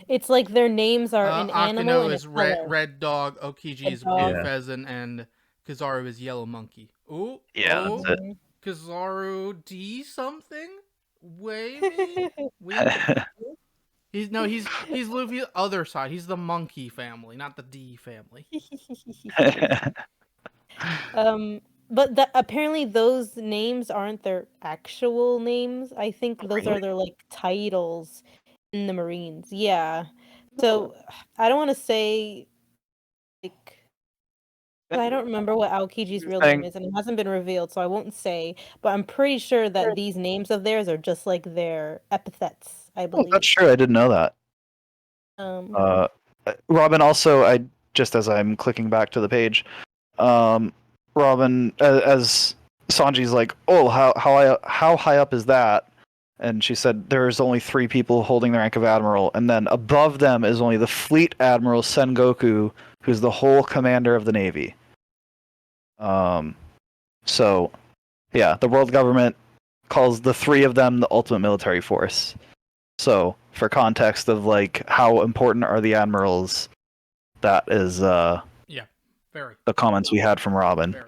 It's like their names are an animal Akino and is a red, color. red dog, Okiji is Red blue dog. pheasant, and Kizaru is yellow monkey. Ooh, Yeah, ooh, that's Mhm. Kizaru D something? Wavy? He's Luffy's other side. He's the monkey family, not the D family. But apparently those names aren't their actual names. I think those are Really? their like titles in the Marines. Yeah. So I don't want to say like I don't remember what Aokiji's real name is, and it hasn't been revealed, so I won't say. But I'm pretty sure that these names of theirs are just like their epithets. I Oh, believe. that's true. I didn't know that. Robin, also, I just as I'm clicking back to the page, Robin, as Sanji's like, "Oh, how high up is that?" And she said, "There's only 3 people holding the rank of admiral, and then above them is only the fleet admiral Sengoku, who's the whole commander of the navy." So, yeah, the world government calls the 3 of them the ultimate military force. So, for context of like how important are the admirals, that is Very. the comments we had from Robin. Very.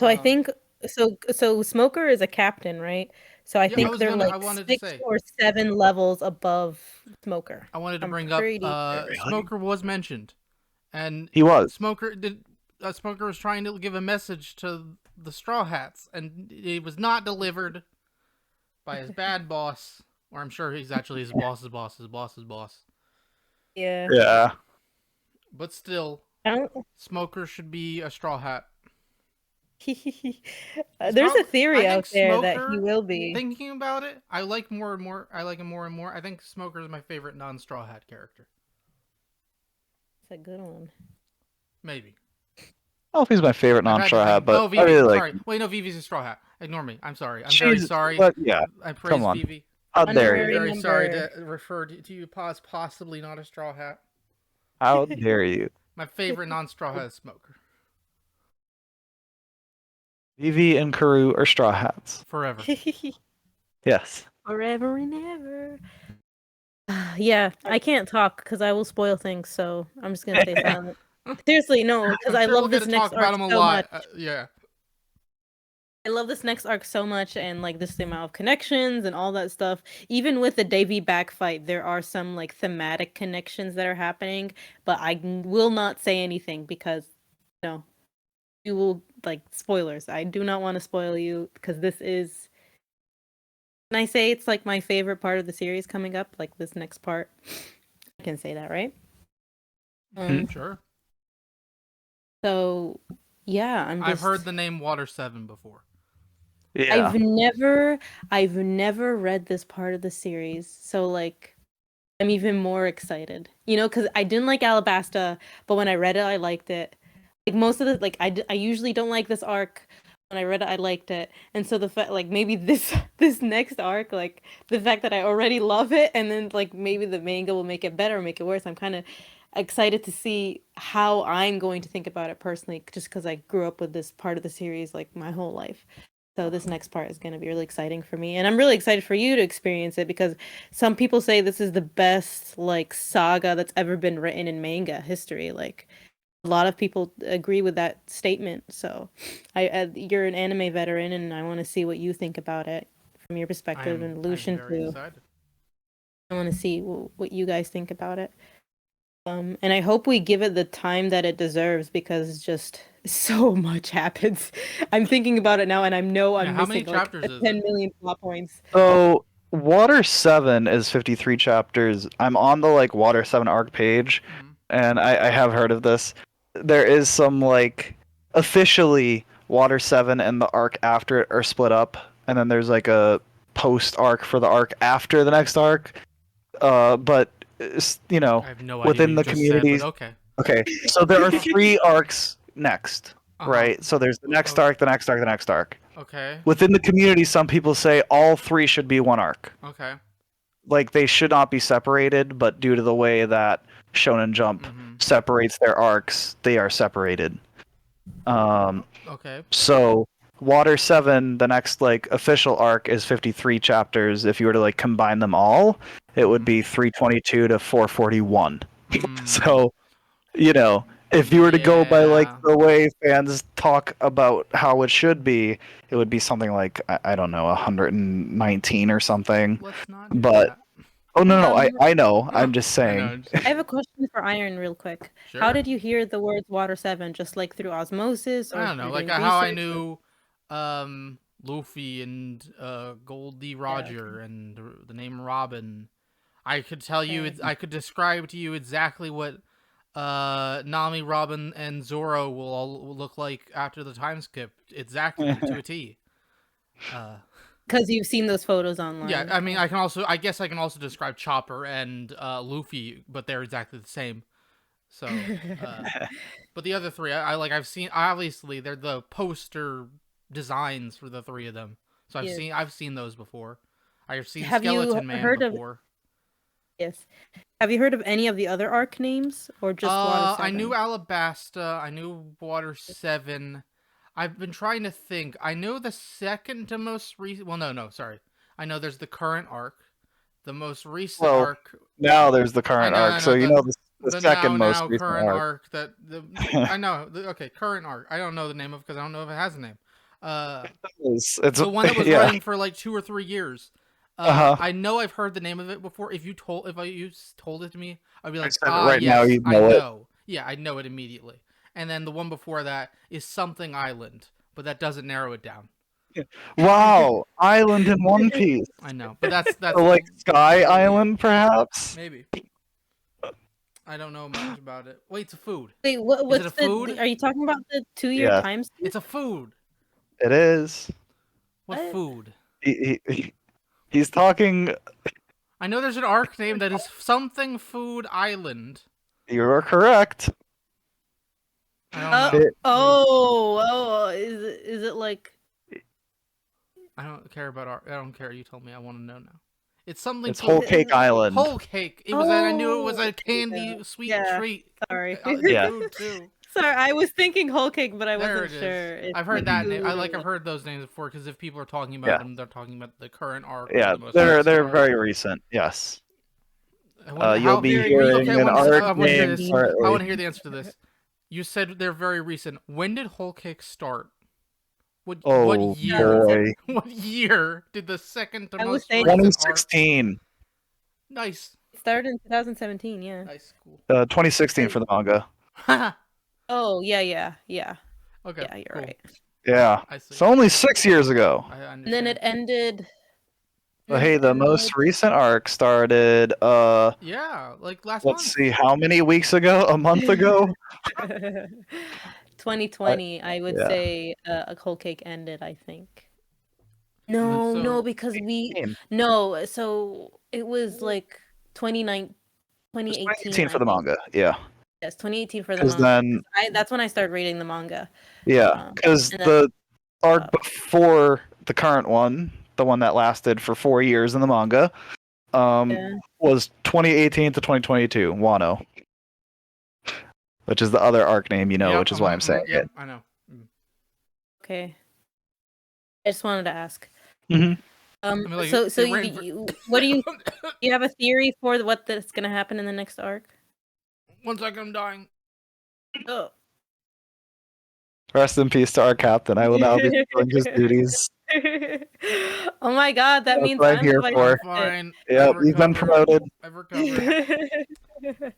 So I think so Smoker is a captain, right? So I think they're like 6 or 7 levels above Smoker. I wanted to bring up Smoker was mentioned, and he was. Smoker was trying to give a message to the Straw Hats, and it was not delivered by his bad boss, or I'm sure he's actually his boss's boss. Yeah. Yeah. But still, Smoker should be a Straw Hat. There's a theory out there that he will be. Thinking about it, I like more and more. I like him more and more. I think Smoker is my favorite non-Straw Hat character. It's a good one. Maybe. I don't know if he's my favorite I've had non-straw to hat, think. but Oh, I Vivi. really I'm like sorry. him. Wait, no, Vivi's a straw hat. Ignore me. I'm sorry. I'm very sorry. But yeah, I praise on. Vivi. how I'm dare Honorary you? very sorry to member. refer to you as possibly not a straw hat. How dare you? My favorite non-straw hat smoker. Vivi and Karu are straw hats. Forever. Yes. Forever and ever. Yeah, I can't talk because I will spoil things, so I'm just gonna stay silent. Seriously, no, because I'm I sure we'll love get this to next talk about arc him a so lot. much. Yeah. I love this next arc so much, and like this amount of connections and all that stuff. Even with the Davy back fight, there are some like thematic connections that are happening, but will not say anything because, you know, you will like spoilers. I do not want to spoil you because this is. Can I say it's like my favorite part of the series coming up? Like this next part, I can say that, right? Sure. So, yeah, I've heard the name Water 7 before. Yeah. I've never read this part of the series, so like I'm even more excited. You know, because I didn't like Alabasta, but when I read it, I liked it. Like most of the like I usually don't like this arc. When I read it, I liked it, and so the fact like maybe this this next arc, like the fact that I already love it, and then like maybe the manga will make it better, or make it worse. I'm kind of excited to see how I'm going to think about it personally, just because I grew up with this part of the series like my whole life. So this next part is going to be really exciting for me, and I'm really excited for you to experience it because some people say this is the best like saga that's ever been written in manga history. Like a lot of people agree with that statement. So you're an anime veteran, and I want to see what you think about it from your perspective, and I'm Lucian very too. excited. I want to see what you guys think about it. And I hope we give it the time that it deserves because just so much happens. I'm thinking about it now, and I know I'm Yeah, how many missing like chapters is 10 it? million plot points. So Water 7 is 53 chapters. I'm on the like Water 7 arc page, and I have heard of this. There is some like officially Water 7 and the arc after it are split up, and then there's like a post arc for the arc after the next arc. But you know, I have no idea what within you the just said, communities. but okay. Okay, so there are 3 arcs next, Uh-huh. right? So there's the next arc, the next arc, the next arc. Okay. Within the community, some people say all 3 should be one arc. Okay. Like they should not be separated, but due to the way that Shonen Jump separates their arcs, they are separated. Okay. So Water 7, the next like official arc is 53 chapters. If you were to like combine them all, it would be 322 to 441. So, you know, if you were to go by like Yeah. the way fans talk about how it should be, it would be something like I don't know, 119 or something. Let's not do But that. oh no, I know. I'm just I saying. know. I have a question for Iron, real quick. Sure. How did you hear the words Water 7? Just like through osmosis, or I don't know, through like doing how I research, knew Luffy and Goldie Roger and the name Robin. I could tell you Okay. I could describe to you exactly what Nami, Robin, and Zoro will all look like after the time skip, exactly to a T. Because you've seen those photos online. Yeah, I mean, I guess I can also describe Chopper and Luffy, but they're exactly the same. So, but the other 3, I've seen. Obviously, they're the poster designs for the 3 of them. So I've seen those before. I've seen Have you Skeleton Man heard of- before. Yes. Have you heard of any of the other arc names, or just Water 7? I knew Alabasta. I knew Water 7. I've been trying to think. I know the second to most recent. Well, no, sorry. I know there's the current arc, the most recent arc. Now there's the current arc, so you know the second most recent current arc. I know. Okay, current arc. I don't know the name of because I don't know if it has a name. It's the one that was running for like 2 or 3 years. I know I've heard the name of it before. If you told it to me, I'd be like, right yes, now you I know it. know. Yeah, I know it immediately. And then the one before that is Something Island, but that doesn't narrow it down. Wow, Island in One Piece. I know, but that's Or like Sky Island, perhaps. maybe. I don't know much about it. Wait, it's a food. Wait, what's it a the? food? Are you talking about the 2-year Yeah. time skip? It's a food. It is. What food? He's talking. I know there's an arc name that is Something Food Island. You are correct. I don't know. Is it like I don't care about art. I don't care. You told me. I want to know now. It's something It's to Whole Cake Island. whole cake. It was. I knew it was a Oh, candy sweet yeah. treat. Sorry. Yeah. Food too. Sorry, I was thinking whole cake, but I There wasn't it is. sure. if I've heard like that name. food I've or heard those names before because if people are talking about Yeah. them, they're talking about the current arc. or Yeah, the most they're recent arc. very recent. Yes. How You'll be very hearing okay, an I arc want to hear name this. I shortly. want to hear the answer to this. You said they're very recent. When did Whole Cake start? What Oh year? boy, What year did the second to I was most saying- recent arc? 2016. Nice. it started in 2017, yeah. Nice. Cool. 2016 for the manga. Oh, yeah. Okay. Yeah, you're cool. right. Yeah, I see. it's only 6 years ago. I understand. And then it ended. But hey, the most recent arc started. Yeah, like last Let's month. see, how many weeks ago? A month ago? 2020, I would yeah. say a whole cake ended, I think. No, so- no, because no, so it was like 2018 2018 for I the think. manga. Yeah, Yes, 2018 for the 'cause manga. then 'Cause that's when I started reading the manga. yeah, because and then- the arc before the current one, the one that lasted for 4 years in the manga, Yeah. was 2018 to 2022. Wano, which is the other arc name, Yep, which is why I'm saying Yep, it. I know. Okay. I just wanted to ask. Mhm. mean, like, So it ran for- what do you have a theory for what that's gonna happen in the next arc? 1 second, I'm dying. Oh. Rest in peace to our captain. I will now be fulfilling his duties. Oh my god, that That's means what I'm here the for. I'm fine. Yeah, I've you've been recovered. promoted. I've recovered.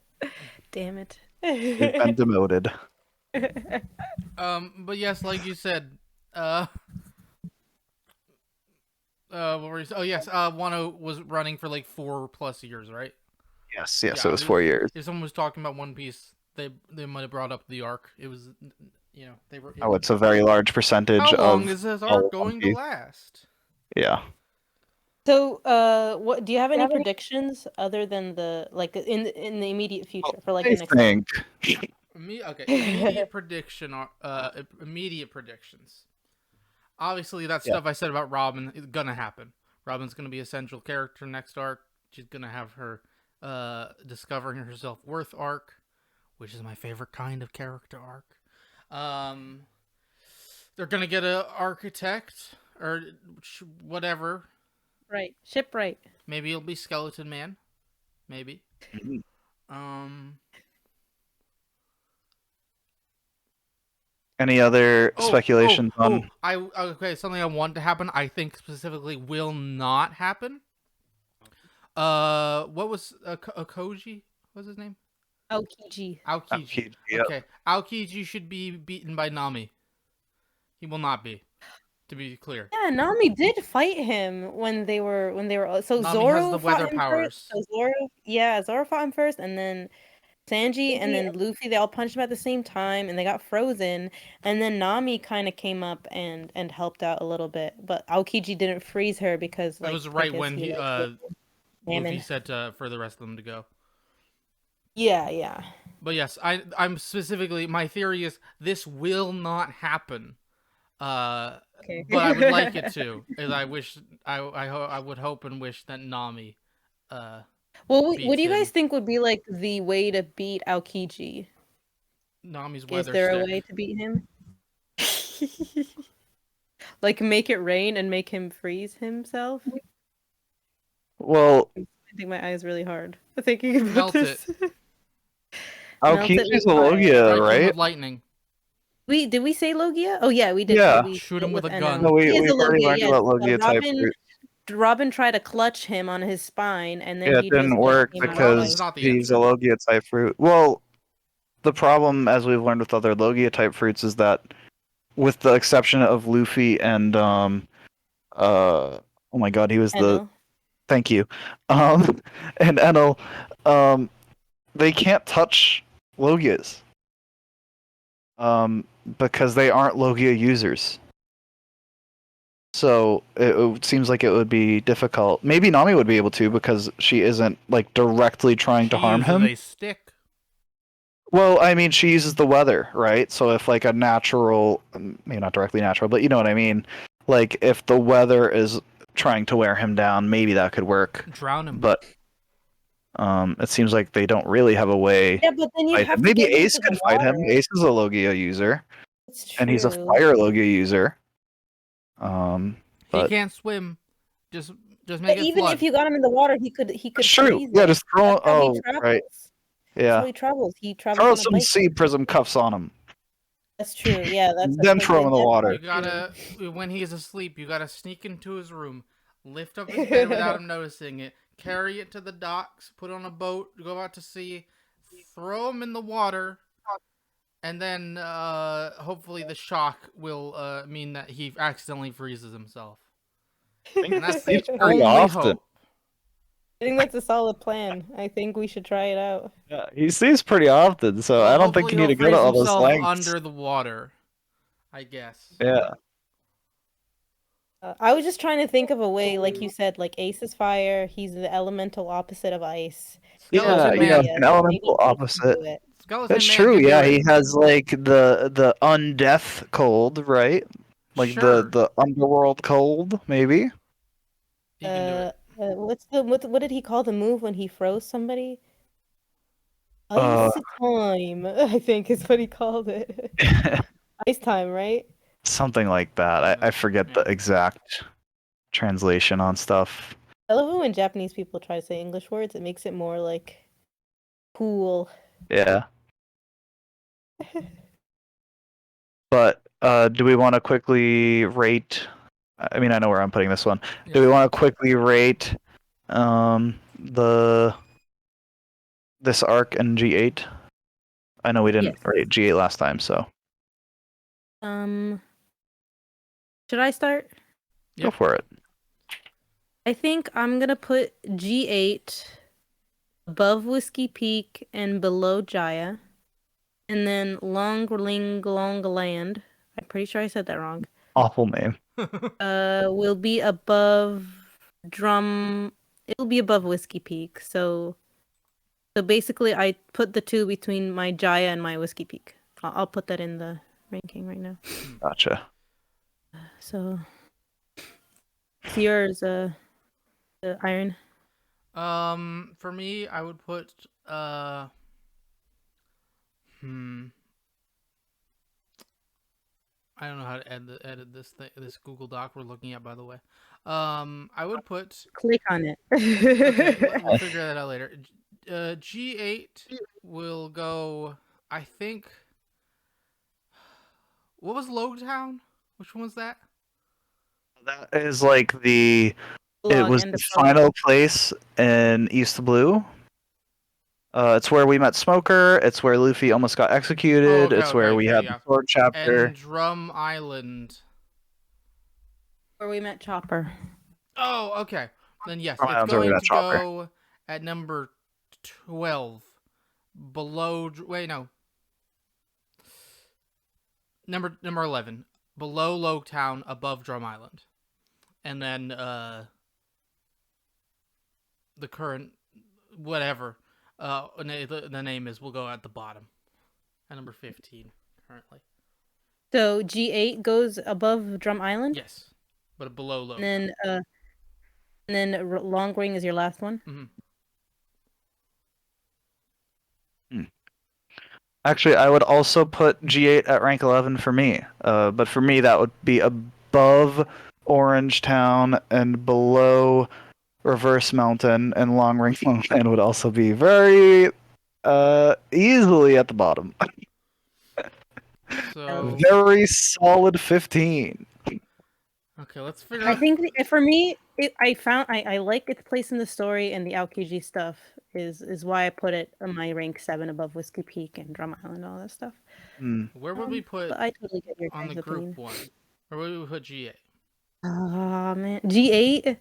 Damn it. You've been demoted. But yes, like you said, what were you? Oh yes, Wano was running for like 4+ years, right? Yes, Yeah, it was 4 years. If someone was talking about One Piece, they might have brought up the arc. It was, they were. Oh, it's a very large percentage How long of is this all arc of going One to Piece. last? Yeah. So, what do you have any predictions other than the like in the immediate future for like the I next? think Immediate prediction. Immediate predictions. Obviously, that stuff I said about Robin is gonna happen. Robin's gonna be a central character next arc. She's gonna have her discovering her self-worth arc, which is my favorite kind of character arc. They're gonna get a architect or whatever. Right, shipwright. Maybe it'll be Skeleton Man. Maybe. Mhm. Any other speculations on? Okay, something I want to happen. I think specifically will not happen. What was Akoji? What's his name? Aokiji. Aokiji. Yep. Okay, Aokiji should be beaten by Nami. He will not be, to be clear. Yeah, Nami did fight him when they were so Nami Zoro has the fought weather him powers. first. So Zoro fought him first, and then Sanji and then Luffy, they all punched him at the same time, and they got frozen. And then Nami kind of came up and helped out a little bit, but Aokiji didn't freeze her because It was right when he Luffy Luffy said for the rest of them to go. Yeah. But yes, I'm specifically, my theory is this will not happen. Okay. But I would like it to, as I wish I would hope and wish that Nami. Well, what do you beats guys him. think would be like the way to beat Aokiji? Nami's Is weather there stick. a way to beat him? Like make it rain and make him freeze himself? Well, I think my eye is really hard thinking about Melt this. Aokiji's a fire. Logia, Strike him right? with lightning. Did we say Logia? Oh yeah, we did. Yeah. We Shoot did him with a Enel. gun. No, He is we've a already Logia, learned yes. about Logia type fruit. Robin tried to clutch him on his spine, and then Yeah, he it didn't basically work came out because Robin's not the he's a answer. Logia type fruit. Well, the problem, as we've learned with other Logia type fruits, is that, with the exception of Luffy and oh my god, he was the Enel. thank you, and Enel, they can't touch Logias, because they aren't Logia users. So it seems like it would be difficult. Maybe Nami would be able to because she isn't like directly trying to He harm uses him. a stick. Well, I mean, she uses the weather, right? So if like a natural, maybe not directly natural, but you know what I mean. Like if the weather is trying to wear him down, maybe that could work. Drown him. But it seems like they don't really have a way to Yeah, but then you'd fight him. have to Maybe get him Ace into the could fight him. water. Ace is a Logia user, It's and he's a true. fire Logia user. He But can't swim. Just But make it even flood. if you got him in the water, he could it's true. freeze Yeah, it. just throw. That's how he Oh, travels. right. That's Yeah, how he travels. He travels throw on a some bike. sea prism cuffs on him, That's true. Yeah, that's then throw him in the that's water. You gotta, when he's asleep, you gotta sneak into his room, lift up his bed without him noticing it, carry it to the docks, put on a boat, go out to sea, throw him in the water, and then hopefully the shock will mean that he accidentally freezes himself. And that's the It's pretty only often. hope. I think that's a solid plan. I think we should try it out. Yeah, he sleeps pretty often, so I don't think you Hopefully need to he'll go to freeze all those himself lengths. under the water, I guess. Yeah. I was just trying to think of a way, like you said, like Ace is fire. He's the elemental opposite of ice. Skeleton Yeah, Man. an elemental Maybe Ace can opposite. do it. Skeleton That's Man true. can do Yeah, it. he has like the undeath cold, right? Like Sure. the underworld cold, maybe. He can do it. What did he call the move when he froze somebody? Uh, Ice time, I think is what he called it. Ice time, right? Something like that. I forget the Yeah. exact translation on stuff. I love it when Japanese people try to say English words. It makes it more like cool. Yeah. But do we want to quickly rate? I mean, I know where I'm putting this one. Do we Yeah. want to quickly rate this arc in G8? I know we didn't Yes. rate G8 last time, so Should I start? Yep. go for it. I think I'm gonna put G8 above Whiskey Peak and below Jaya, and then Longland. I'm pretty sure I said that wrong. Awful name. Will be above Drum. It'll be above Whiskey Peak. So basically, I put the two between my Jaya and my Whiskey Peak. I'll put that in the ranking right now. Gotcha. So it's yours, Iron. For me, I would put I don't know how to edit this Google Doc we're looking at, by the way. I would put. Click on it. Okay, we'll figure that out later. G8 will go. I think. What was Logtown? Which one was that? That is like it Log was and the the frog. final place in East Blue. It's where we met Smoker. It's where Luffy almost got executed. okay, it's where okay, we okay, had yeah. the sword chapter. And Drum Island. Where we met Chopper. Oh, okay. Then yes, Drum it's Island's already going got to Chopper. go at number 12. Below. Wait, no. Number 11. Below Logtown, above Drum Island. And then the current whatever the name is will go at the bottom. At number 15 currently. So G8 goes above Drum Island. Yes. But below Logtown. And then Long Ring is your last one. Actually, I would also put G8 at rank 11 for me. But for me, that would be above Orange Town and below Reverse Mountain, and Long Ring Mountain would also be very easily at the bottom. So Very solid 15. okay, let's figure I out. think for me, I like its place in the story, and the Aokiji stuff is why I put it on my rank 7 above Whiskey Peak and Drum Island and all that stuff. Where would we put But I totally get your on guys' the group opinion. one? Where would we put G8? Oh man, G8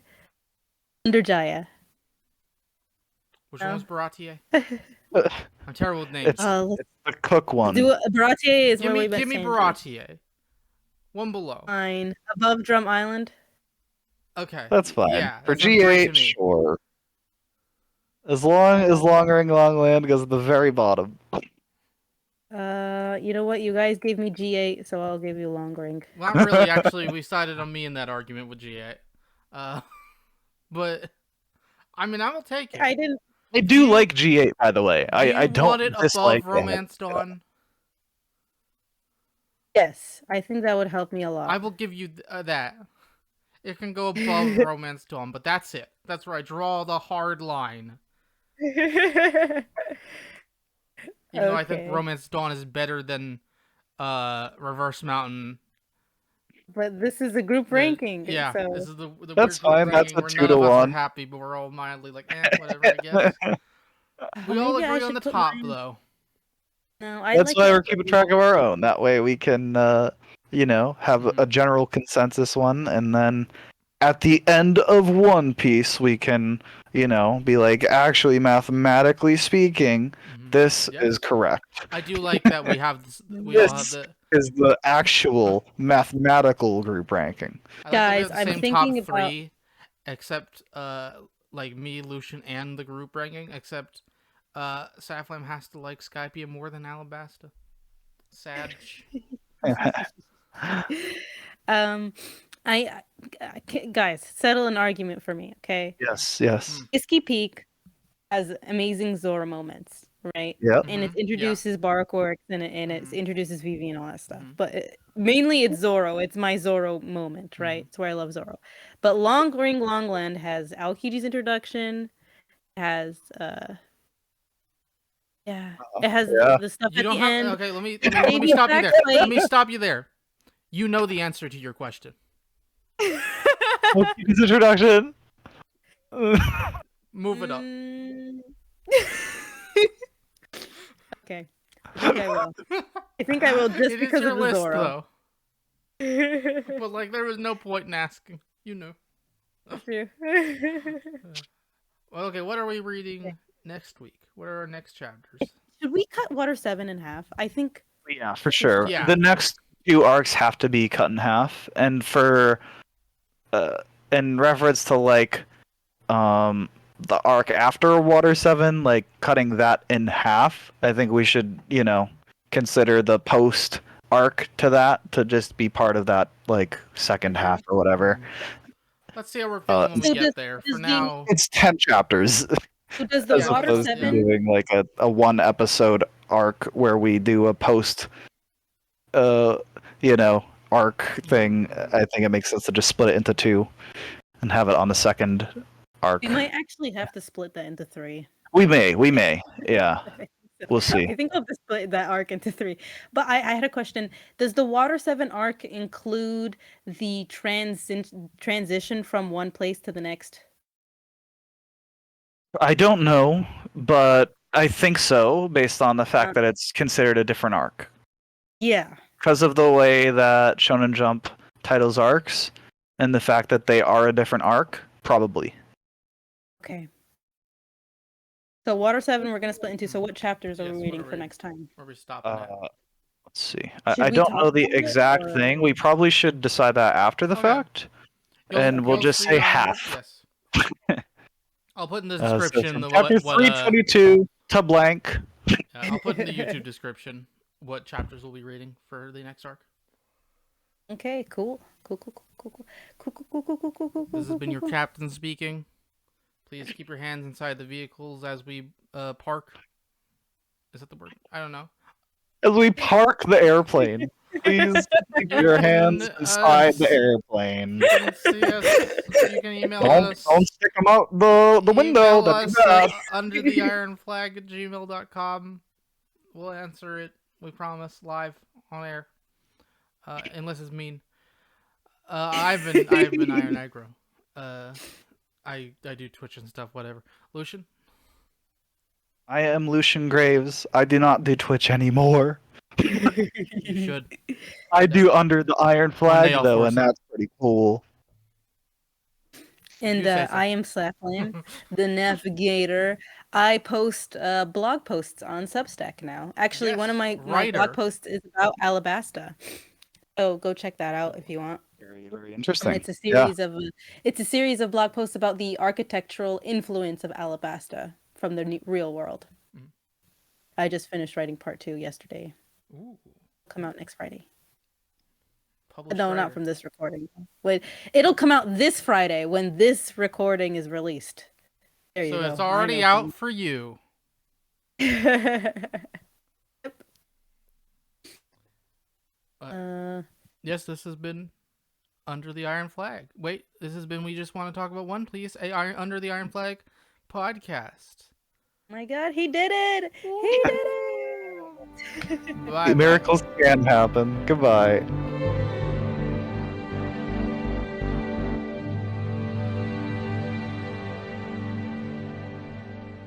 under Jaya. Which one was Baratier? Uh, I'm terrible with names. It's the cook one. Baratier is Give where we me met Sanji. Baratier. One below. Fine. Above Drum Island. Okay. That's fine. Yeah, For that sounds great to G8, me. sure. As long as Long Ring Long Land goes at the very bottom. You know what? You guys gave me G8, so I'll give you Long Ring. Well, not really. Actually, we sided on me in that argument with G8. But I mean, I will take it. I didn't. I do like G8, by the way. Do you I don't want it dislike above Romance Dawn? Yes, I think that would help me a lot. I will give you that. It can go above Romance Dawn, but that's it. That's where I draw the hard line. Even though I think Okay. Romance Dawn is better than Reverse Mountain. But this is a group ranking. Yeah, So this is the That's weird fine, group that's ranking a where 2 none to of us are 1. happy, but we're all mildly like, whatever, I guess. We all maybe I agree on should the put top, mine- though. No, I That's like why it we're keeping track of our own. That way we can, have a Mhm. general consensus one, and then at the end of One Piece, we can, be like, actually, mathematically speaking, Mhm. this Yes. is correct. I do like that we have this. We all have This the. is the actual mathematical group ranking. I like that we have Guys, the I'm same thinking top about. three, except like me, Lucian, and the group ranking. Except Saflam has to like Skypiea more than Alabasta. Sad. Um, guys, settle an argument for me, okay? Yes, yes. Whiskey Peak has amazing Zoro moments, right? Yep. And it Mhm, yeah. introduces Bark Works and it Mhm. introduces Vivi and all that stuff. Mhm. But mainly it's Zoro. It's my Zoro moment, right? It's where I love Zoro. But Long Ring Longland has Aokiji's introduction, has it has Yeah. the stuff You at don't the have. end. Okay, let me Baby stop you there. effects, Let like- me stop you there. You know the answer to your question. His introduction. Move it up. Mm. Okay. I think I will. I think I will just It is because your of the list, Zoro. though. But like, there was no point in asking. You know. True. Well, okay, what are we reading next week? What are our next chapters? Should we cut Water 7 in half? I think Yeah, for sure. Yeah. The next few arcs have to be cut in half, and for in reference to like the arc after Water 7, like cutting that in half, I think we should, consider the post arc to that to just be part of that like second half or whatever. Let's see how we're feeling when we So get does- there. does For the- now, It's 10 chapters so does the as Water opposed to 7 doing like a one episode arc where we do a post arc thing. I think it makes sense to just split it into 2 and have it on the second arc. we might actually have to split that into 3. We may. Yeah. We'll see. I think I'll have to split that arc into 3. But I had a question. Does the Water 7 arc include the transition from one place to the next? I don't know, but I think so, based on the fact that it's considered a different arc. Yeah. Because of the way that Shonen Jump titles arcs, and the fact that they are a different arc, probably. Okay. So Water 7 we're going to split into. So what chapters are Yes, we what reading are for we- next time? where are we stopping at? Let's see. Should I we don't talk know the about it, exact or- thing. We probably should decide that after the Okay. fact. And we'll just see say on- half. Yes. I'll put in the So description from the chapter what 322 to blank. I'll put in the YouTube description what chapters we'll be reading for the next arc. Okay, cool. Cool. This has been your captain speaking. Please keep your hands inside the vehicles as we park. Is that the word? I don't know. As we park the airplane, please keep your hands inside the airplane. You can see us. You can email Don't us. stick them out the window. Email That'd us be bad. under the iron flag at gmail.com. We'll answer it. We promise live on air. Unless it's mean. I've been Iron Aggro. I do Twitch and stuff. Whatever. Lucian. I am Lucian Graves. I do not do Twitch anymore. You should. I do under the iron flag I'll though, force and it. that's pretty cool. And You say so. I am Slapland, the navigator. I post blog posts on Substack now. Actually, one of Yes, my writer. blog posts is about Alabasta. So go check that out if you want. Very, very And interesting. it's a series of blog posts about the architectural influence of Alabasta from the real world. I just finished writing part 2 yesterday. Ooh, Come out next Friday. published No, not writer. from this recording. Wait, it'll come out this Friday when this recording is released. There you So go. it's I already know out for you. Yes, this has been Under the Iron Flag. Wait, this has been We Just Want to Talk About One Piece, Under the Iron Flag podcast. My God, he did it! He did it! Bye. Miracles can happen. Goodbye.